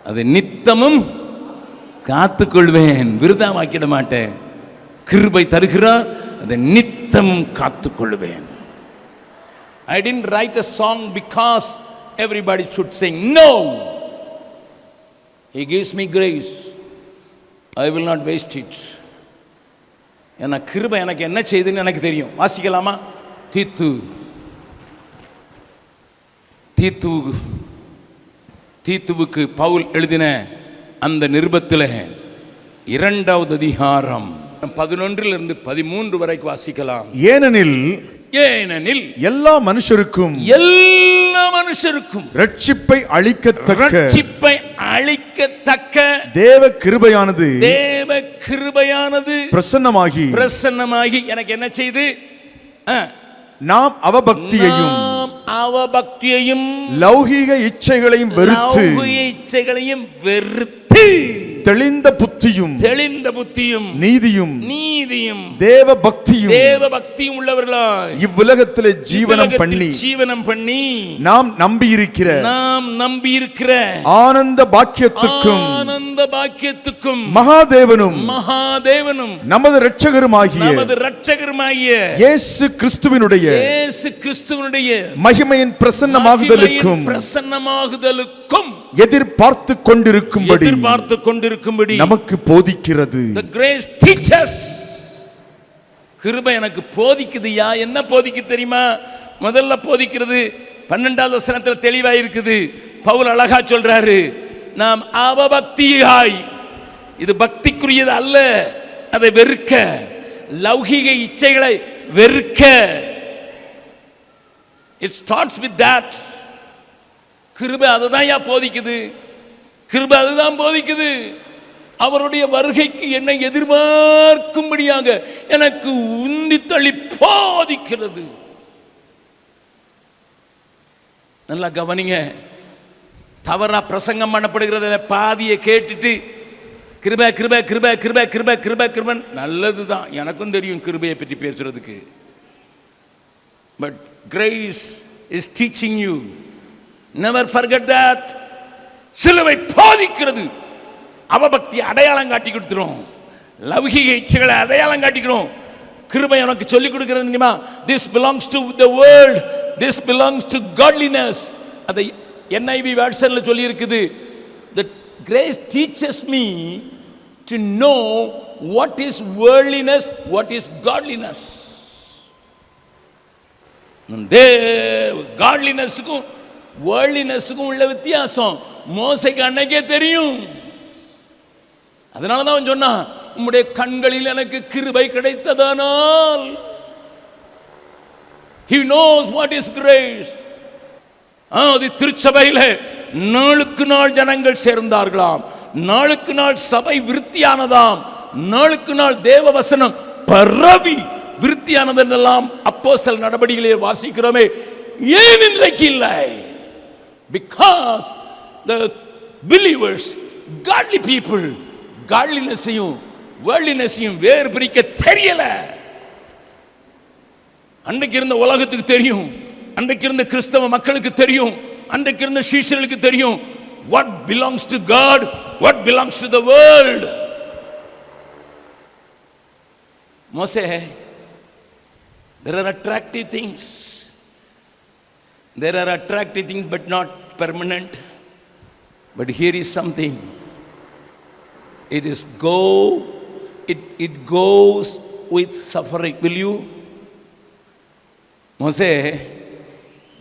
அதை நித்தமும் காத்துக்கொள்வேன், விருதாவாக்கிட மாட்டேன். கிருபை தருகிறார், அதை நித்தமும் காத்துக்கொள்வேன். I didn't write a song because everybody should sing. No, He gives me grace. I will not waste it. ஏன்னா கிருபை எனக்கு என்ன செய்துன்னு எனக்கு தெரியும். வாசிக்கலாமா? தீத்துவுக்கு பவுல் எழுதின அந்த நிருபத்தில் 2வது அதிகாரம் 11 13 வரைக்கும் வாசிக்கலாம். ஏனெனில் எல்லா மனுஷருக்கும் ரட்சிப்பை அளிக்கத்தக்க தேவ கிருபையானது பிரசன்னமாகி எனக்கு என்ன செய்து, நாம் அவபக்தியையும் லௌகீக இச்சைகளையும் வெறுத்து தெளிந்த புத்தியும் நீதியும் தேவ பக்தியும் உள்ளவர்களாய் இவ்வுலகத்திலே ஜீவனம் பண்ணி நாம் நம்பியிருக்கிற ஆனந்த பாக்கியத்துக்கும் மகாதேவனும் நமது இரட்சகருமாகிய இயேசு கிறிஸ்துவினுடைய மகிமையின் பிரசன்னமாகுதலுக்கும் எதிர்பார்த்து கொண்டிருக்கும்படி நமக்கு போதிக்கிறது. The grace teaches. கிருபை எனக்கு போதிக்குதுயா. என்ன போதிக்கு தெரியுமா? முதல்ல போதிக்கிறது 12வது வசனத்தில் தெளிவா இருக்குது. பவுல் அழகா சொல்றாரு, நாம் அவபக்தியாய், இது பக்திக்குரியது அல்ல, அதை வெறுக்க, லௌகீக இச்சைகளை வெறுக்க. It starts with that. கிருபை அதுதான் போதிக்குது. கிருபை அதுதான் போதிக்குது. அவருடைய வருகைக்கு என்னை எதிர்பார்க்கும்படியாக எனக்கு உந்தி தள்ளி போதிக்கிறது. நல்லா கவனிங்க. தவறா பிரசங்கம் பண்ணப்படுகிறத பாதியை கேட்டுட்டு கிருபை கிருபை கிருபை கிருபை கிருபை கிருபை கிருபன் நல்லதுதான், எனக்கும் தெரியும் கிருபையை பற்றி பேசுறதுக்கு. But grace is teaching you. Never forget that. சிலுவை போதிக்கிறது. அவபக்தி அடையாளம் காட்டி கொடுத்துரும், லௌகிக இச்சைகளை அடையாளம் காட்டிக்கிறோம். கிருபை உனக்கு சொல்லிக் கொடுக்கிறது தெரியுமா? This belongs to the world, this belongs to godliness. அதை NIV வெர்ஷன்ல சொல்லி இருக்குது. The grace teaches me to know what is worldliness, what is godliness. காட்லினஸ்க்கும் வேர்ல்ட்லினஸ்க்கும் உள்ள வித்தியாசம் மோசைக்கு அன்னைக்கே தெரியும். அதனால தான் அவன் சொன்னான், உம்முடைய கண்களில் எனக்கு கிருபை கிடைத்ததானால். He knows what is grace. அது திருச்சபையிலே நாளுக்கு நாள் ஜனங்கள் சேர்ந்தார்களாம். நாளுக்கு நாள் சபை விருத்தியானதாம், நாளுக்கு நாள் தேவ வசனம் பரவி விருத்தியானது என்றெல்லாம் அப்போஸ்தலர் நடபடிகளிலே வாசிக்கிறோமே. ஏன் இன்றைக்கு இல்லை? Because the believers, godly people, godliness-ஐயும் worldliness-ஐயும் வேறு பிரிக்க தெரியல. அன்றைக்கு இருந்த உலகத்துக்கு தெரியும், அன்றைக்கு இருந்த கிறிஸ்தவ மக்களுக்கு தெரியும், அன்றைக்கு இருந்த சீஷர்களுக்கு தெரியும் what belongs to God, what belongs to the world. மோசே, there are attractive things, there are attractive things but not permanent. But here is something, it goes with suffering. Will you? மோசே,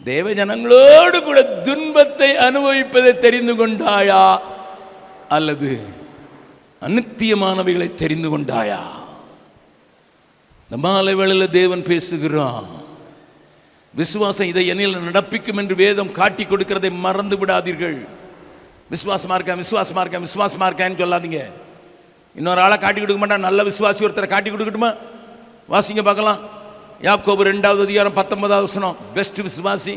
தேவ ஜனங்களோடு கூட துன்பத்தை அனுபவிப்பதை தெரிந்து கொண்டாயா அல்லது அநித்தியமானவைகளை தெரிந்து கொண்டாயா? இந்த மாலை வேளையில் தேவன் பேசுகிறான். விசுவாசம் இதை என்னில் நடப்பிக்கும் என்று வேதம் காட்டி கொடுக்கிறதை மறந்து விடாதீர்கள். விசுவாசமா இருக்கேன், விசுவாசமா இருக்கேன், விசுவாசமா இருக்கேன்னு சொல்லாதீங்க. இன்னொரு ஆளை காட்டி கொடுக்க மாட்டா, நல்ல விசுவாசி ஒருத்தரை காட்டி கொடுக்கட்டுமா? வாசிங்க பார்க்கலாம். யாக்கோபு 2வது அதிகாரம் 19வது வசனம். பெஸ்ட் விசுவாசி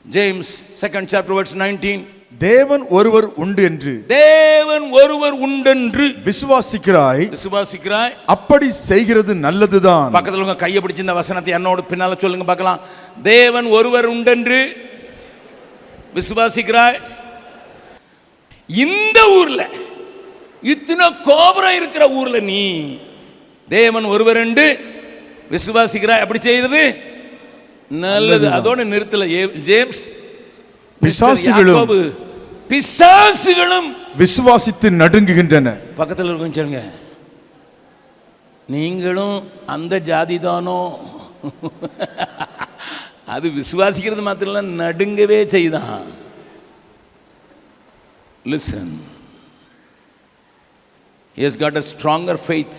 ஜேம்ஸ் 2nd chapter verse 19. தேவன் ஒருவர் உண்டு என்று, தேவன் ஒருவர் உண்டென்று விசுவாசிக்கிறாய், அப்படி செய்கிறது நல்லதுதான். பக்கத்துல உங்க கையை பிடிச்சு இந்த வசனத்தை என்னோட பின்னால சொல்லுங்க பார்க்கலாம். தேவன் ஒருவர் உண்டென்று விசுவாசிக்கிறாய். இந்த ஊர்ல இத்தனை கோபுரம் இருக்கிற ஊர்ல நீ தேவன் ஒருவர் என்று விசுவாசிக்கிறாய், அப்படி செய்யறது நல்லது. அதோட நிறுத்தல. ஜேம்ஸ், பிசாசுகளும் விசுவாசித்து நடுங்குகின்றன. பக்கத்தில் இருக்கும் சொல்லுங்க, நீங்களும் அந்த ஜாதி தானோ? அது விசுவாசிக்கிறது மாத்திரம் இல்ல, நடுங்கவே செய்தான். Listen, he has got a stronger faith.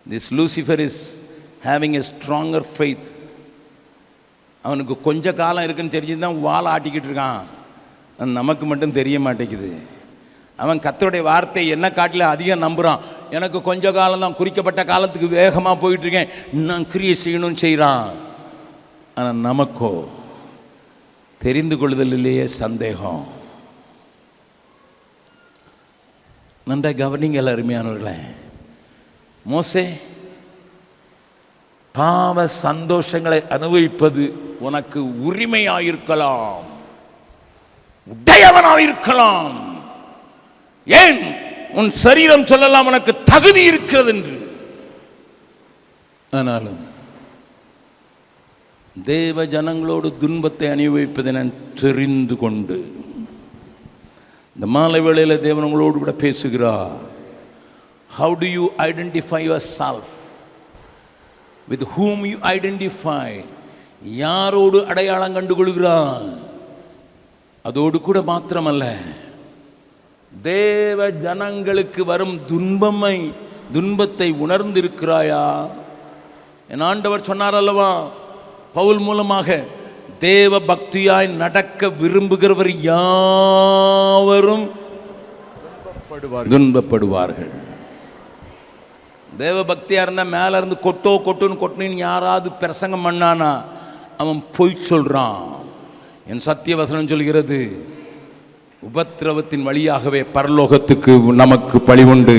This Lucifer is having a stronger faith. அவனுக்கு கொஞ்ச காலம் இருக்குன்னு தெரிஞ்சுதான் வாழ ஆட்டிக்கிட்டு இருக்கான். நமக்கு மட்டும் தெரிய மாட்டேங்குது. அவன் கர்த்தருடைய வார்த்தை என்ன காட்டில அதிகம் நம்புறான். எனக்கு கொஞ்ச காலம் தான், குறிக்கப்பட்ட காலத்துக்கு வேகமாக போயிட்டு இருக்கேன், நான் கிரியை செய்யணும்னு செய்கிறான். ஆனால் நமக்கோ தெரிந்து கொள்ளுதலிலேயே சந்தேகம். நன்றா கவனிங்க அருமையானவர்களே. மோசே, பாவ சந்தோஷங்களை அனுபவிப்பது உனக்கு உரிமையாயிருக்கலாம், உடையவனாயிருக்கலாம். ஏன்? உன் சரீரம் சொல்லலாம் உனக்கு தகுதி இருக்கிறது என்று. ஆனாலும் தேவ ஜனங்களோடு துன்பத்தை அனுபவிப்பதை நான் தெரிந்து கொண்டு இந்த மாலை வேளையில் தேவன் உங்களோடு கூட பேசுகிறார். How do you identify yourself? With whom you identify? யாரோடு அடையாளம் கண்டுகொள்கிறார்? அதோடு கூட மாத்திரமல்ல, தேவ ஜனங்களுக்கு வரும் துன்பத்தை உணர்ந்திருக்கிறாயா? என் ஆண்டவர் சொன்னார் அல்லவா பவுல் மூலமாக, தேவ பக்தியாய் நடக்க விரும்புகிறவர் யாவரும் துன்பப்படுவார்கள். தேவ பக்தியா இருந்தா மேல இருந்து கொட்டுன்னு யாராவது பிரசங்கம் பண்ணானா அவன் பொய் சொல்றான். என் சத்திய வசனம் சொல்கிறது, உபத்திரவத்தின் வழியாகவே பரலோகத்துக்கு நமக்கு பழி உண்டு.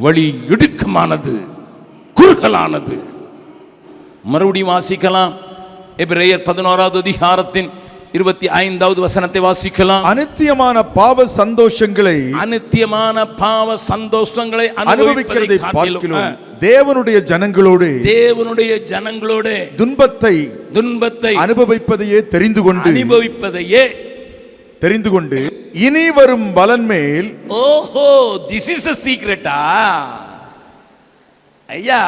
வழி இடுக்கமானது, குறுகலானது. மறுபடியும் வாசிக்கலாம். எபிரேயர் 11வது அதிகாரத்தின் 25வது வசனத்தை வாசிக்கலாம். அநித்தியமான பாவ சந்தோஷங்களை அனுபவிக்கிறதை பார்க்கிறோம். தேவனுடைய ஜனங்களோடு துன்பத்தை அனுபவிப்பதையே தெரிந்து கொண்டு இனி வரும் பலன் மேல். ஓஹோ, திஸ் இஸ் a சீக்ரெட்டா? ஐயா,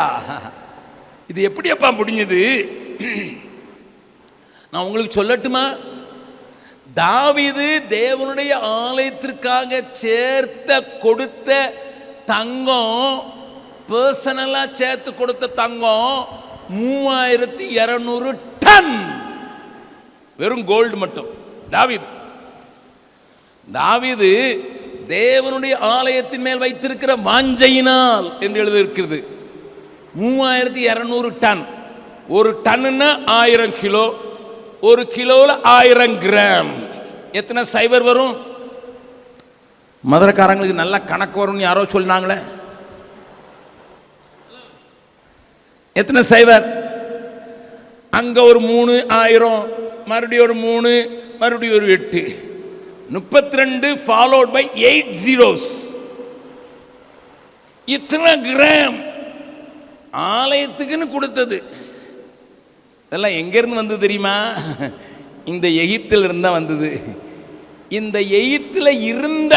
இது எப்படி அப்பா முடிஞ்சது? நான் உங்களுக்கு சொல்லட்டுமா? தாவீது தேவனுடைய ஆலயத்திற்காக கொடுத்த தங்கம், பர்சனலா சேர்த்து கொடுத்த தங்கம் 3200 டன். வெறும் கோல்டு மட்டும் தாவீது தேவனுடைய ஆலயத்தின் மேல் வைத்திருக்கிற வாஞ்சையினால் என்று எழுதியிருக்கிறது. 3200 டன். ஒரு டன்னுன்னா 1000 கிலோ, ஒரு கிலோல 1000 கிராம். எத்தனை சைவர் வரும்? மதுரைக்காரங்களுக்கு நல்ல கணக்கு வரும்னு யாரோ சொன்னாங்களே. எத்தனை சைவர்? அங்க ஒரு 3000, மறுபடியும் ஒரு 3, மறுபடியும் ஒரு 8, 32 ஃபாலோட் பை 8 zeros. இத்தனை கிராம் ஆலயத்துக்குன்னு கொடுத்தது. இதெல்லாம் எங்கிருந்து வந்தது தெரியுமா? இந்த எகிப்தில் இருந்தா வந்தது. இந்த எகிப்தில் இருந்த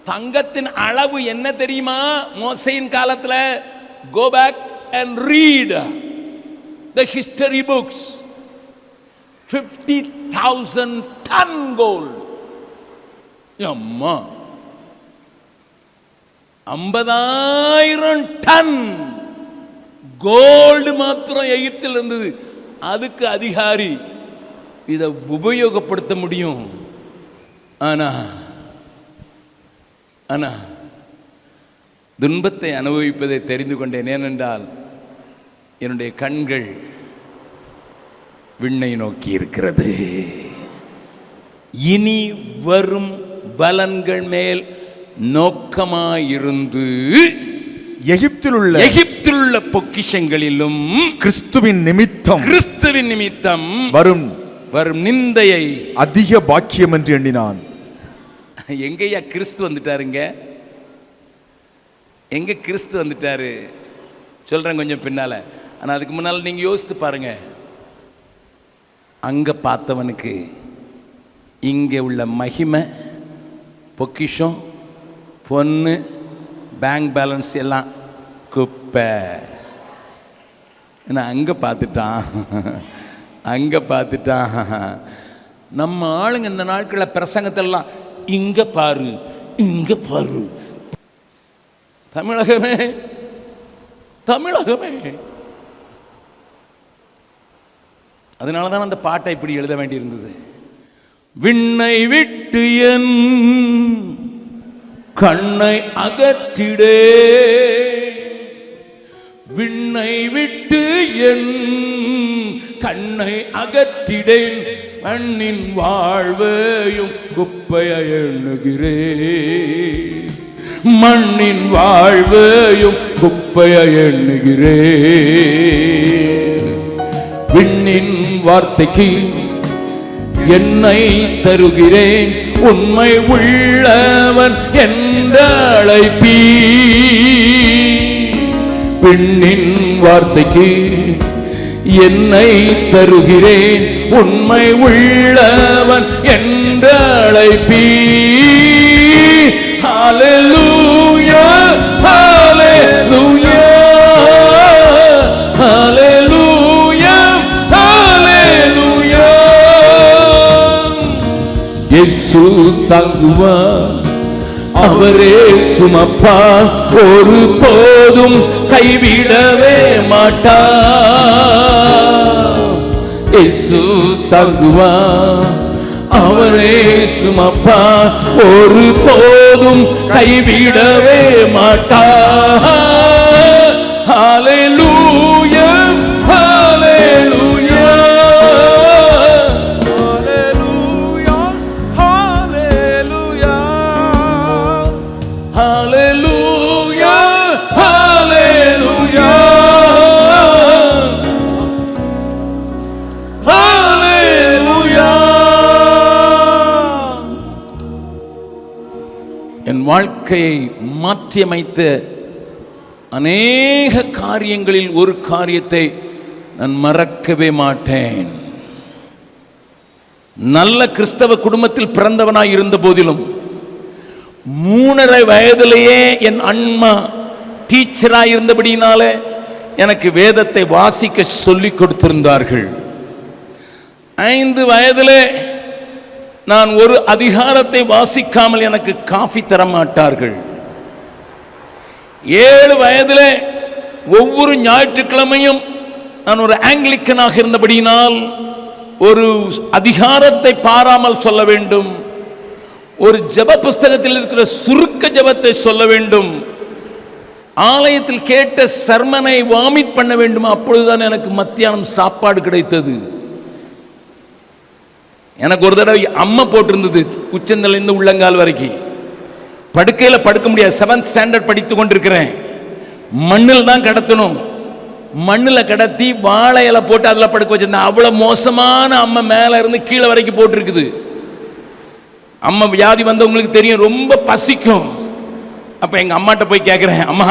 தங்கத்தின் அளவு என்ன தெரியுமா? மோசேயின் காலத்தில் go back and read the history books. 50,000 ton gold. அம்மா, 50,000 டன் கோல்டு மாத்திரம் எகிப்தில் இருந்தது. அதுக்கு அதிகாரி இதை உபயோகப்படுத்த முடியும். ஆனா துன்பத்தை அனுபவிப்பதை தெரிந்து கொண்டேன். ஏனென்றால் என்னுடைய கண்கள் விண்ணை நோக்கி இருக்கிறது. இனி வரும் பலன்கள் மேல் நோக்கமாயிருந்து எகிப்திலுள்ள பொக்கிஷங்களிலும் கிறிஸ்துவின் நிமித்தம் வரும் நிந்தையை அதிக பாக்கியம் என்று எண்ணினான். எங்கய்யா கிறிஸ்து வந்துட்டாருங்க? எங்க கிறிஸ்து வந்துட்டாரு சொல்றேன் கொஞ்சம் பின்னால. ஆனா அதுக்கு முன்னால் நீங்க யோசித்து பாருங்க. அங்க பார்த்தவனுக்கு இங்கே உள்ள மகிமை, பொக்கிஷம், பொண்ணு, பேங்க் பேலன்ஸ் எல்லாம் குப்பை. அங்க பார்த்துட்டான். நம்ம ஆளுங்க இந்த நாட்களில் பிரசங்கத்தெல்லாம் இங்க பாரு. தமிழகமே அதனாலதான் அந்த பாட்டை இப்படி எழுத வேண்டியிருந்தது. விண்ணை விட்டு என் கண்ணை அகற்றிடே, விண்ணை விட்டு என் கண்ணை அகற்றிடேன், மண்ணின் வாழ்வையும் குப்பையை எண்ணுகிறேன், மண்ணின் வாழ்வையும் குப்பையை எண்ணுகிறேன். விண்ணின் வார்த்தைக்கு என்னை தருகிறேன், உண்மை உள்ளவன் என்று அழைப்பீ. விண்ணின் வார்த்தைக்கு என்னை தருகிறேன், உண்மை உள்ளவன் என்று அழைப்பீ. ஹல்லேலூயா, ஹல்லேலூயா, ஹல்லேலூயா, ஹல்லேலூயா. இயேசு தாங்குவார், அவரே சுமப்பார், ஒரு போதும் கைவிடவே மாட்டார். இயேசு தாங்குவார், அவரே சுமப்பார், ஒரு போதும் கைவிடவே மாட்டார். ஹல்லேலூயா, ஹல்லேலூயா, ஹல்லேலூயா, ஹல்லேலூயா, ஹல்லேலூயா, ஹல்லேலூயா. என் வாழ்க்கையை மாற்றியமைத்த அநேக காரியங்களில் ஒரு காரியத்தை நான் மறக்கவே மாட்டேன். நல்ல கிறிஸ்தவ குடும்பத்தில் பிறந்தவனாய் இருந்த போதிலும் 3.5 வயதிலேயே என் அம்மா டீச்சராக இருந்தபடினாலே எனக்கு வேதத்தை வாசிக்க சொல்லிக் கொடுத்திருந்தார்கள். 5 வயதிலே நான் ஒரு அதிகாரத்தை வாசிக்காமல் எனக்கு காஃபி தர மாட்டார்கள். 7 வயதிலே ஒவ்வொரு ஞாயிற்றுக்கிழமையும் நான் ஒரு ஆங்கிலிக்கனாக இருந்தபடியினால் ஒரு அதிகாரத்தை பாராமல் சொல்ல வேண்டும். ஒரு ஜெப புஸ்தகத்தில் இருக்கிற சுருக்க ஜெபத்தை சொல்ல வேண்டும். ஆலயத்தில் கேட்ட சர்மனை வாமிட் பண்ண வேண்டும். அப்பொழுதுதான் எனக்கு மத்தியானம் சாப்பாடு கிடைத்தது. எனக்கு ஒரு தடவை அம்மா போட்டிருந்தது உச்சந்தலிருந்து உள்ளங்கால் வரைக்கும். படுக்கையில் படுக்க முடியாது. 7th ஸ்டாண்டர்ட் படித்து கொண்டிருக்கிறேன். மண்ணில் தான் கடத்தணும். மண்ணில் கடத்தி வாழை இலை போட்டு அதில் படுக்க வச்சிருந்தேன். அவ்வளோ மோசமான அம்மா மேலே இருந்து கீழே வரைக்கும் போட்டிருக்குது. அம்மா வியாதி வந்தவங்களுக்கு தெரியும், ரொம்ப பசிக்கும். அப்போ எங்கள் அம்மாட்ட போய் கேட்குறேன், அம்மா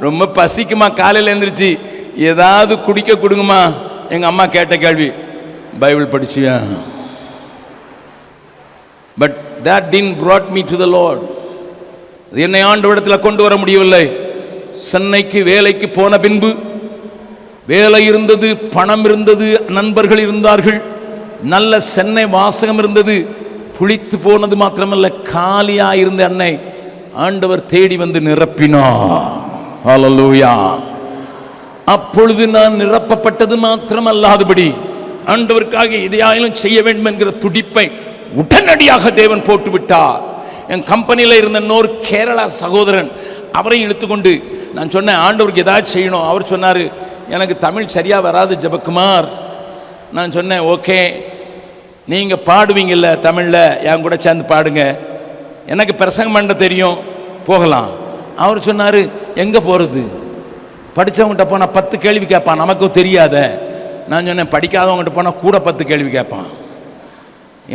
ரொம்ப பசிக்குமா, காலையில் எழுந்திரிச்சு ஏதாவது குடிக்க கொடுங்கம்மா. எங்கள் அம்மா கேட்ட கேள்வி, பைபிள் படிச்சியா? But that didn't brought me to the Lord. என்னை ஆண்டவரிடத்தில் கொண்டு வர முடியவில்லை. சென்னைக்கு வேலைக்கு போன பின்பு வேலை இருந்தது, பணம் இருந்தது, நண்பர்கள் இருந்தார்கள், நல்ல சென்னை வாசகம் இருந்தது. புளித்து போனது மாத்திரமல்ல, காலியா இருந்த அன்னை ஆண்டவர் தேடி வந்து நிரப்பினார். ஹல்லேலூயா. அப்பொழுது நான் நிரப்பப்பட்டது மாத்திரமல்லாதபடி ஆண்டவருக்காக எதையாயிலும் செய்ய வேண்டும் என்கிற துடிப்பை உடனடியாக தேவன் போட்டு விட்டார். என் கம்பெனியில் இருந்த இன்னொரு கேரளா சகோதரன், அவரை இழுத்துக்கொண்டு நான் சொன்னேன், ஆண்டவருக்கு ஏதாச்சும் செய்யணும். அவர் சொன்னார், எனக்கு தமிழ் சரியாக வராது ஜெபக்குமார். நான் சொன்னேன், ஓகே, நீங்கள் பாடுவீங்கள்ல தமிழில், என் கூட சேர்ந்து பாடுங்க, எனக்கு பிரசங்கம் பண்ண தெரியும், போகலாம். அவர் சொன்னார், எங்கே போகிறது? படித்தவங்ககிட்ட போனால் 10 கேள்வி கேட்பான், நமக்கும் தெரியாத. நான் சொன்னேன், படிக்காதவங்ககிட்ட போனால் கூட 10 கேள்வி கேட்பான்.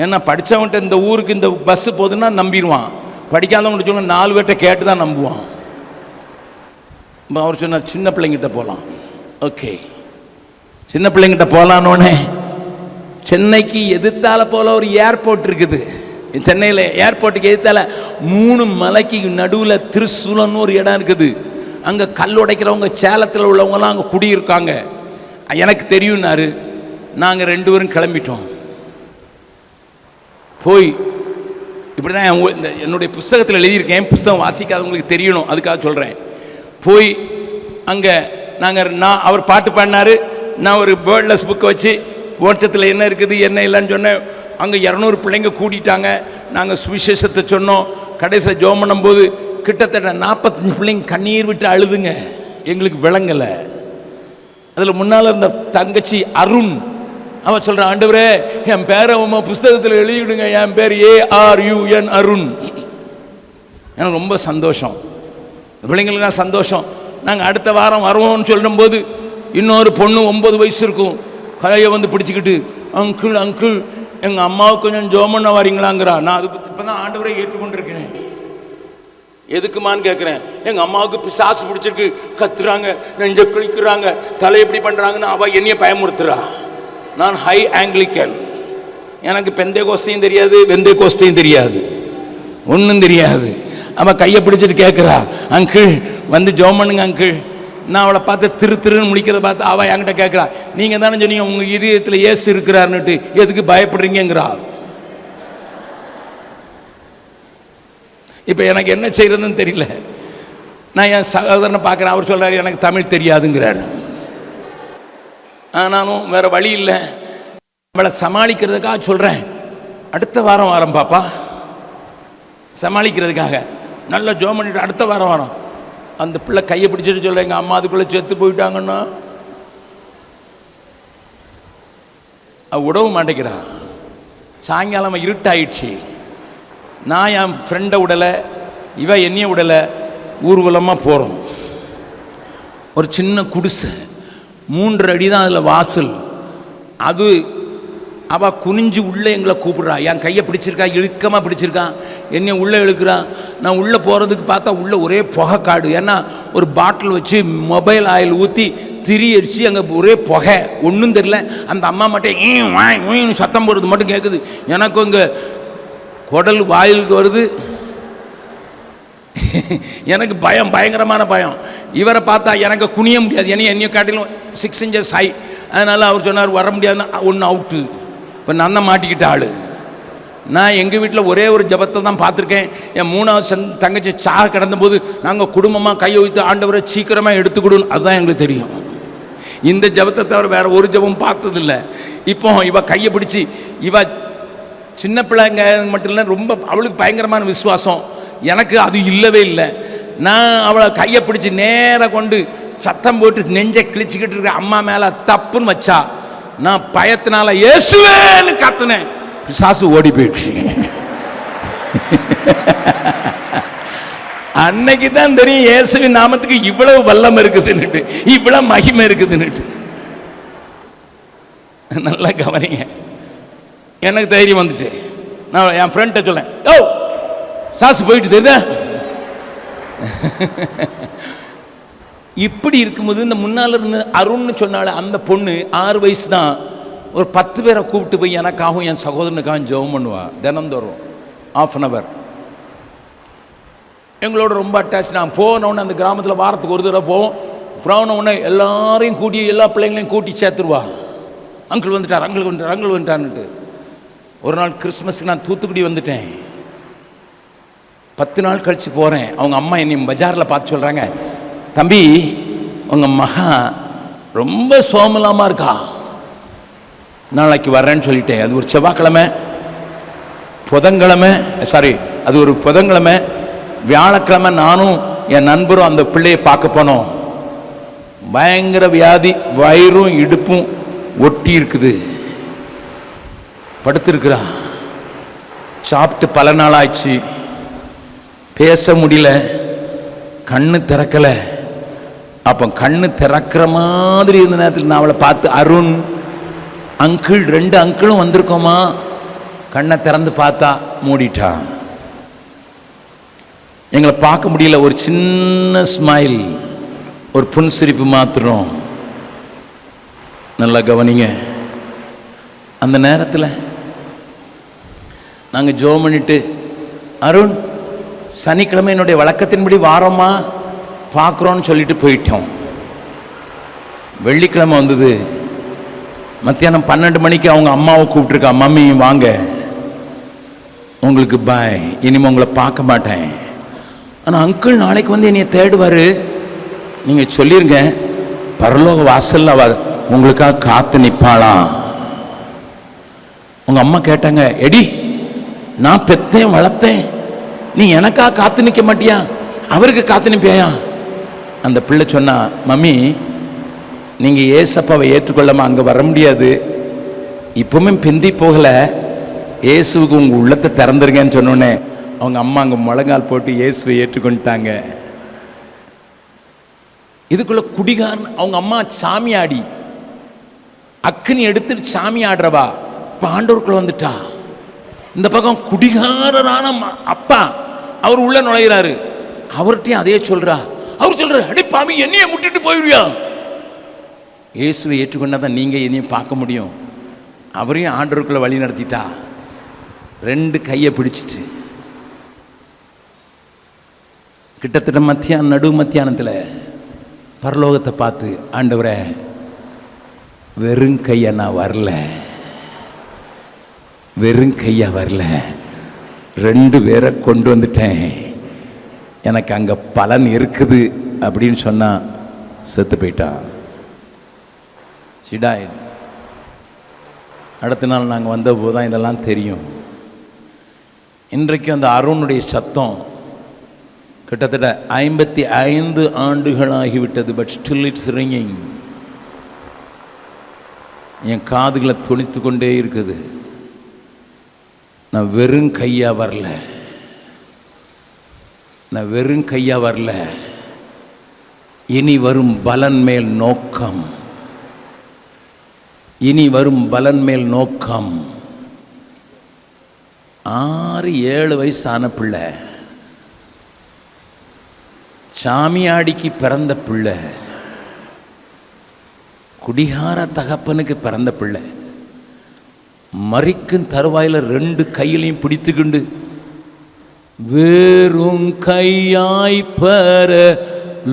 ஏன்னா படித்தவன்கிட்ட இந்த ஊருக்கு இந்த பஸ்ஸு போகுதுன்னா நம்பிடுவான், படிக்காதவங்ககிட்ட சொல்ல 4 பேர்கிட்ட கேட்டு தான் நம்புவான். அவர் சொன்னார், சின்ன பிள்ளைங்கிட்ட போகலாம். ஓகே, சின்ன பிள்ளைங்கிட்ட போகலான்னொன்னே சென்னைக்கு எதிர்த்தால போல ஒரு ஏர்போர்ட் இருக்குது. சென்னையில் ஏர்போர்ட்டுக்கு எதிர்த்தால 3 மலைக்கு நடுவில் திருசூலன்னு ஒரு இடம் இருக்குது. அங்கே கல் உடைக்கிறவங்க, சேலத்தில் உள்ளவங்கலாம் அங்கே குடியிருக்காங்க. எனக்கு தெரியும்னாரு. நாங்கள் 2 பேரும் கிளம்பிட்டோம். போய் இப்படி தான் என்னுடைய புஸ்தகத்தில் எழுதியிருக்கேன், புஸ்தகம் வாசிக்காதவங்களுக்கு தெரியணும், அதுக்காக சொல்கிறேன். போய் அங்கே நான் அவர் பாட்டு பாடினார், நான் ஒரு வேர்ட்லெஸ் புக்கை வச்சு வருஷத்தில் என்ன இருக்குது என்ன இல்லைன்னு சொன்னேன். அங்கே 200 பிள்ளைங்க கூட்டிட்டாங்க. நாங்கள் சுவிசேஷத்தை சொன்னோம். கடைசியில் ஜெபம் பண்ணும்போது கிட்டத்தட்ட 45 பிள்ளைங்க கண்ணீர் விட்டு அழுதுங்க. எங்களுக்கு விளங்கலை. அதில் முன்னால் இருந்த தங்கச்சி அருண், அவன் சொல்கிறான், ஆண்டவரே என் பேரை உமா புஸ்தகத்தில் எழுதிவிடுங்க, என் பேர் ARUN அருண். எனக்கு ரொம்ப சந்தோஷம், பிள்ளைங்களுக்குலாம் சந்தோஷம். நாங்கள் அடுத்த வாரம் வருவோம்னு சொல்லும்போது இன்னொரு பொண்ணு 9 வயசு இருக்கும், கலையை வந்து பிடிச்சிக்கிட்டு, அங்கிள் அங்கிள் எங்கள் அம்மாவுக்கு கொஞ்சம் ஜோமண்ண வரீங்களாங்கிறா. நான் அது இப்போ தான் ஆண்டவரை ஏற்றுக்கொண்டிருக்கிறேன். எதுக்குமான்னு கேட்குறேன். எங்கள் அம்மாவுக்கு பிசாசு பிடிச்சிருக்கு, கத்துறாங்க, நெஞ்ச கிழிக்கிறாங்க, தலை எப்படி பண்ணுறாங்கன்னு அவள் என்னைய பயமுறுத்துறா. நான் ஹை ஆங்கிலிக்கன், எனக்கு பெந்தை கோஸ்தையும் தெரியாது, வெந்தை கோஸ்தையும் தெரியாது, ஒன்றும் தெரியாது. அவள் கையை பிடிச்சிட்டு கேட்குறா, அங்கிள் வந்து ஜோம் பண்ணுங்க அங்கிள். நான் அவளை பார்த்து திருன்னு முழிக்கிறத பார்த்து அவள் என்கிட்ட கேட்குறா, நீங்கள் தானே சொன்னீங்க உங்கள் இதயத்தில் இயேசு இருக்கிறாருன்னுட்டு, எதுக்கு பயப்படுறீங்கிறா. இப்போ எனக்கு என்ன செய்கிறதுன்னு தெரியல. நான் என் சகோதரனை பார்க்குறேன், அவர் சொல்கிறார் எனக்கு தமிழ் தெரியாதுங்கிறார். நானும் வேறு வழி இல்லை, அவளை சமாளிக்கிறதுக்காக சொல்கிறேன். அடுத்த வாரம் பாப்பா, சமாளிக்கிறதுக்காக நல்லா ஜோம் பண்ணிட்டு அடுத்த வாரம் அந்த பிள்ளை கையை பிடிச்சிட்டு சொல்ல, எங்கள் அம்மா அதுக்குள்ளே செத்து போயிட்டாங்கன்னா விடவும் மாட்டேங்கிறா. சாயங்காலம் இருட்டாயிடுச்சு. நான் என் ஃப்ரெண்டை விடலை, இவ என்னைய விடலை, ஊர்வலமாக போகிறோம். ஒரு சின்ன குடிசை, 3 அடி தான் அதில் வாசல். அது அவள் குனிஞ்சு உள்ளே எங்களை கூப்பிடுறா, என் கையை பிடிச்சிருக்கா, இழுக்கமாக பிடிச்சிருக்கான், என்னை உள்ளே இழுக்கிறான். நான் உள்ளே போகிறதுக்கு பார்த்தா உள்ளே ஒரே புகை காடு. ஏன்னா ஒரு பாட்டில் வச்சு மொபைல் ஆயில் ஊற்றி திரி அடித்து அங்கே ஒரே புகை, ஒன்றும் தெரியல. அந்த அம்மா மட்டும் வாய் சத்தம் போடுறது மட்டும் கேட்குது. எனக்கும் இங்கே குடல் வாயிலுக்கு வருது. எனக்கு பயம், பயங்கரமான பயம். இவரை பார்த்தா எனக்கு குனிய முடியாது, என்னைய காட்டிலும் 6 inches ஹை. அதனால் அவர் சொன்னார் வர முடியாதுன்னா ஒன்று அவுட்டு. இப்போ நான் தான் மாட்டிக்கிட்ட ஆள். நான் எங்கள் வீட்டில் ஒரே ஒரு ஜபத்தை தான் பார்த்துருக்கேன். என் 3வது தங்கச்சி சாக கிடந்தபோது நாங்கள் குடும்பமாக கையை வைத்து ஆண்டவரை சீக்கிரமாக எடுத்துக்கிடுன்னு, அதுதான் எங்களுக்கு தெரியும். இந்த ஜபத்தை தவிர வேறு ஒரு ஜபம் பார்த்ததில்லை. இப்போ இவ கையை பிடிச்சி, இவ சின்ன பிள்ளைங்க மட்டும் இல்லை, ரொம்ப அவளுக்கு பயங்கரமான விசுவாசம். எனக்கு அது இல்லவே இல்லை. நான் அவளை கையை பிடிச்சி நேராக கொண்டு சத்தம் போட்டு நெஞ்சை கிழிச்சிக்கிட்டு இருக்க அம்மா மேலே தப்புன்னு வச்சா, நான் பயத்தினால இயேசுவேன்னு கத்துனேன். பிசாசு ஓடி போயிடுச்சு. அன்னைக்கு தான் தெரியும் இயேசுவின் நாமத்துக்கு இவ்வளவு வல்லம் இருக்குதுன்னுட்டு, இவ்வளவு மகிமை இருக்குதுன்னுட்டு. நல்லா கவனிங்க. எனக்கு தைரியம் வந்துட்டு நான் என் ஃப்ரெண்ட்டை சொல்லேன், ஓ சாசு போயிட்டு தெரியுதா. இப்படி இருக்கும்போது இந்த முன்னால் இருந்து அருண்னு சொன்னால அந்த பொண்ணு 6 வயசு தான், ஒரு 10 பேரை கூப்பிட்டு போய் எனக்காகவும் என் சகோதரனுக்காகவும் ஜெபம் பண்ணுவா. தினந்தோறும் ½ hour. எங்களோட ரொம்ப அட்டாச். நான் போனவுடனே அந்த கிராமத்தில் வாரத்துக்கு ஒரு தடவை போவோம். போனவுடனே எல்லாரையும் கூட்டி, எல்லா பிள்ளைங்களையும் கூட்டி சேர்த்துருவா. அங்கிள் வந்துட்டார், அங்கிள் வந்துட்டார், அங்கிள் வந்துட்டார்னுட்டு. ஒரு நாள் கிறிஸ்மஸ்க்கு நான் தூத்துக்குடி வந்துட்டேன். 10 நாள் கழித்து போகிறேன். அவங்க அம்மா என்னை பஜாரில் பார்த்து சொல்கிறாங்க, தம்பி உங்கள் மகா ரொம்ப சோமலாமல் இருக்கா, நாளைக்கு வர்றேன்னு சொல்லிட்டேன். அது ஒரு செவ்வாய்க்கிழமை, அது ஒரு புதன்கிழமை. வியாழக்கிழமை நானும் என் நண்பரும் அந்த பிள்ளையை பார்க்க போனோம். பயங்கர வியாதி, வயிறும் இடுப்பும் ஒட்டி இருக்குது, படுத்திருக்கிறா. சாப்பிட்டு பல நாள் ஆயிடுச்சு, பேச முடியல, கண்ணு திறக்கலை. அப்போ கண்ணு திறக்கிற மாதிரி இருந்த நேரத்தில் நான் அவளை பார்த்து, அருண் அங்கிள், 2 அங்கிளும் வந்திருக்கோமா. கண்ணை திறந்து பார்த்தா மூடிட்டா. எங்களை பார்க்க முடியல. ஒரு சின்ன ஸ்மைல், ஒரு புன்சிரிப்பு மாத்திரம். நல்லா கவனிங்க. அந்த நேரத்தில் நாங்கள் ஜெபம் பண்ணிட்டு, அருண் சனிக்கிழமை என்னுடைய வழக்கத்தின்படி வாரமா பார்க்குறோன்னு சொல்லிட்டு போயிட்டோம். வெள்ளிக்கிழமை வந்தது. மத்தியானம் 12 மணிக்கு அவங்க அம்மாவை கூப்பிட்டுருக்கா, மம்மி வாங்க, உங்களுக்கு பாய், இனிமே உங்களை பார்க்க மாட்டேன். ஆனால் அங்கிள் நாளைக்கு வந்து என்னைய தேடுவார், நீங்கள் சொல்லிருங்க, பரலோக வாசல்ல அவ உங்களுக்காக காத்து நிற்பாளாம். உங்க அம்மா கேட்டாங்க, எடி நான் பெத்தேன் வளர்த்தேன், நீ எனக்கா காத்து நிற்க மாட்டியா, அவருக்கு காத்து நிற்பியா? அந்த பிள்ளை சொன்னா, மம்மி நீங்கள் ஏசப்பாவை ஏற்றுக்கொள்ளாம அங்கே வர முடியாது, இப்பவுமே பிந்தி போகல, இயேசுவுக்கு உங்கள் உள்ளத்தை திறந்துருங்கன்னு சொன்னோன்னே அவங்க அம்மா அங்கே முழங்கால் போட்டு இயேசுவை ஏற்றுக்கொண்டுட்டாங்க. இதுக்குள்ள குடிகாரன் அவங்க அம்மா சாமியாடி அக்கினி எடுத்துட்டு சாமி ஆடுறவா இப்போ ஆண்டவருக்குள்ள வந்துட்டா. இந்த பக்கம் குடிகாரரான அப்பா அவர் உள்ள நுழைகிறாரு. அவர்கிட்டையும் அதே சொல்றா. அவர் சொல்றாரு, அடே பாமி என்னைய முட்டிட்டு போயிடுவியா? இயேசுவை ஏற்றுக்கொண்டாதான் நீங்க என்னையும் பார்க்க முடியும். அவரையும் ஆண்டவருக்குள்ள வழி நடத்திட்டா. 2 கையை பிடிச்சிட்டு கிட்டத்தட்ட நடு மத்தியானத்தில் பரலோகத்தை பார்த்து, ஆண்டவரே வெறும் கையா நான் வரல, வெறும் கையா வரல, 2 பேரை கொண்டு வந்துட்டேன், எனக்கு அங்கே பலன் இருக்குது அப்படின்னு சொன்னா செத்து போயிட்டான். சிடாய். அடுத்த நாள் நாங்கள் வந்த போது தான் இதெல்லாம் தெரியும். இன்றைக்கு அந்த அருணுடைய சத்தம் கிட்டத்தட்ட 55 ஆண்டுகளாகிவிட்டது. But still it's ringing. என் காதுகளை துணித்து கொண்டே இருக்குது. நான் வெறும் கையா வரல, நான் வெறும் கையா வரல, இனி வரும் பலன் மேல் நோக்கம், இனி வரும் பலன் மேல் நோக்கம். 6-7 வயசான பிள்ளை, சாமியாடிக்கு பிறந்த பிள்ளை, குடிகார தகப்பனுக்கு பிறந்த பிள்ளை, மரிக்கும் தருவாயில் 2 கையிலையும் பிடித்துக்கொண்டு வெறும் கையாய் பர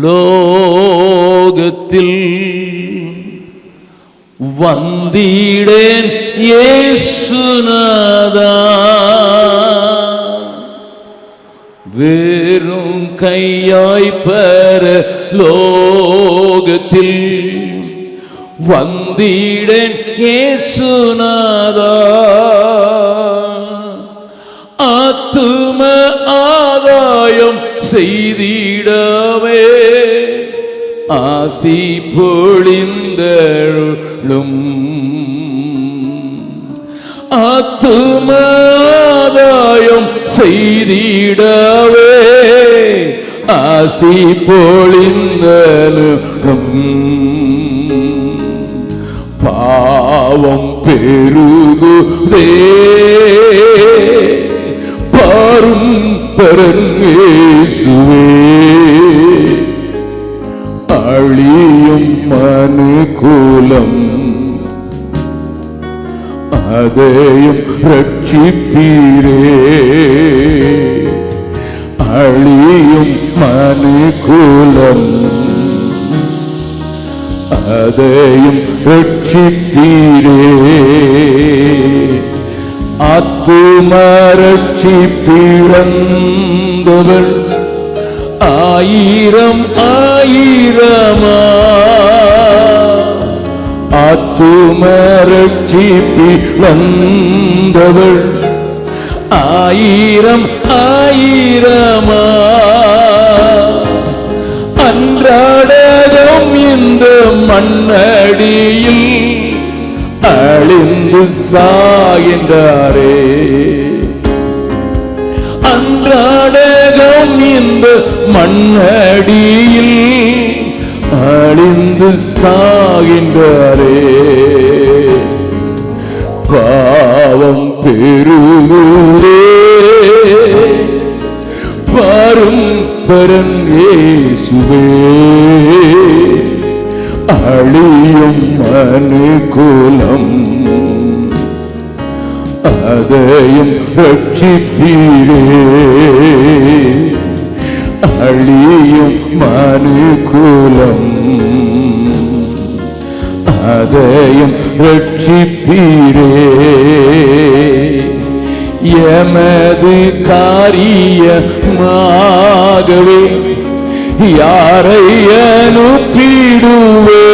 லோகத்தில் வந்திடேன் இயேசுநாதா, வெறும் கையாய் பர லோகத்தில் வந்திடேன் இயேசுநாதா, ஆத்தும ஆதாயம் செய்திடவே ஆசி பொழிந்தருளும். ஆத்தும ஆதாயம் செய்திடவே ஆசி பொழிந்தருளும். பாவம் பெருகுதே பாரும் பரமேசுவே, அழியும் மனுகுலம் அதையும் ரட்சிப்பீரே. அழியும் மனுகுலம் அதையும் ரட்சிப்பீரே. ஆத்தும ரட்சிப்பிழந்தவர் ஆயிரம் ஆயிரமா, ஆத்தும ரட்சிப்பிழந்தவர் ஆயிரம் ஆயிரமா. அன்றாடம் இந்த மண்ணடியில் அழிந்து சாகின்றாரே. அன்றாடம் இந்த மண்ணடியில் அழிந்து சாகின்றாரே. பாவம் பெருகுதே பாரும் பரன் இயேசுவே, அழியும் மனுகுலம் அதையும் ரட்சிப்பீரே. அழியும் மனுகுலம் அதையும் ரட்சிப்பீரே. எமது காரியமாகவே யாரை அனுப்பிடுவே,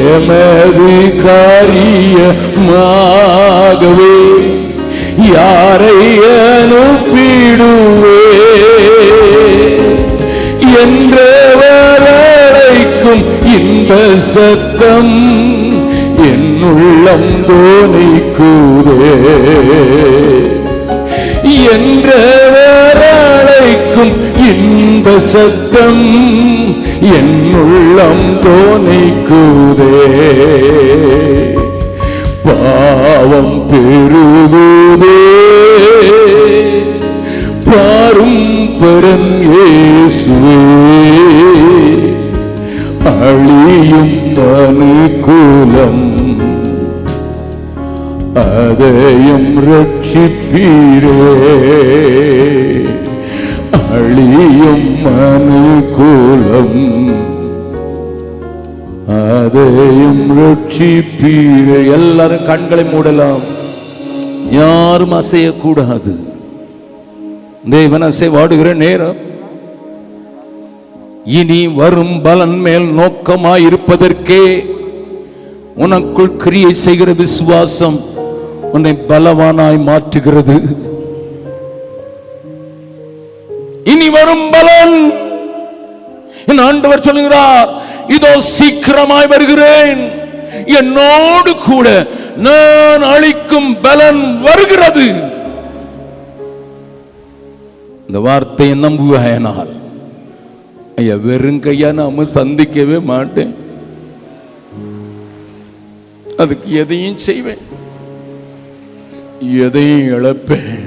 எமது காரியமாகவே யாரை அனுப்பிடுவே என்றவரைக்கும் இந்த சத்தம் என்னுள்ளம் தோனிக்குதே. என்றவரைக்கும் இந்த சத்தம் என்னுள்ளம் தோனிக்குதே. பாவம் பெருகுதே பாரும் பரன் இயேசுவே, அழியும் மனுகுலம் அதையும் ரட்சிப்பீரே. அழியும் மனுகுலம் அதையும் ரட்சிப்பீரே. எல்லாரும் கண்களை மூடலாம், யாரும் அசையக்கூடாது. தேவன் அசைவாடுகிற நேரம். இனி வரும் பலன் மேல் நோக்கமாயிருப்பதற்கே உனக்குள் கிரியை செய்கிற விசுவாசம் உன்னை பலவானாய் மாற்றுகிறது. இனி வரும் பலன், என் ஆண்டவர் சொல்லுகிறார், இதோ சீக்கிரமாய் வருகிறேன், என்னோடு கூட நான் அளிக்கும் பலன் வருகிறது. இந்த வார்த்தையை நம்புவாயனால் ஐயா வெறுங்கையா நாம சந்திக்கவே மாட்டேன். அதுக்கு எதையும் செய்வேன், எதையும் இழப்பேன்.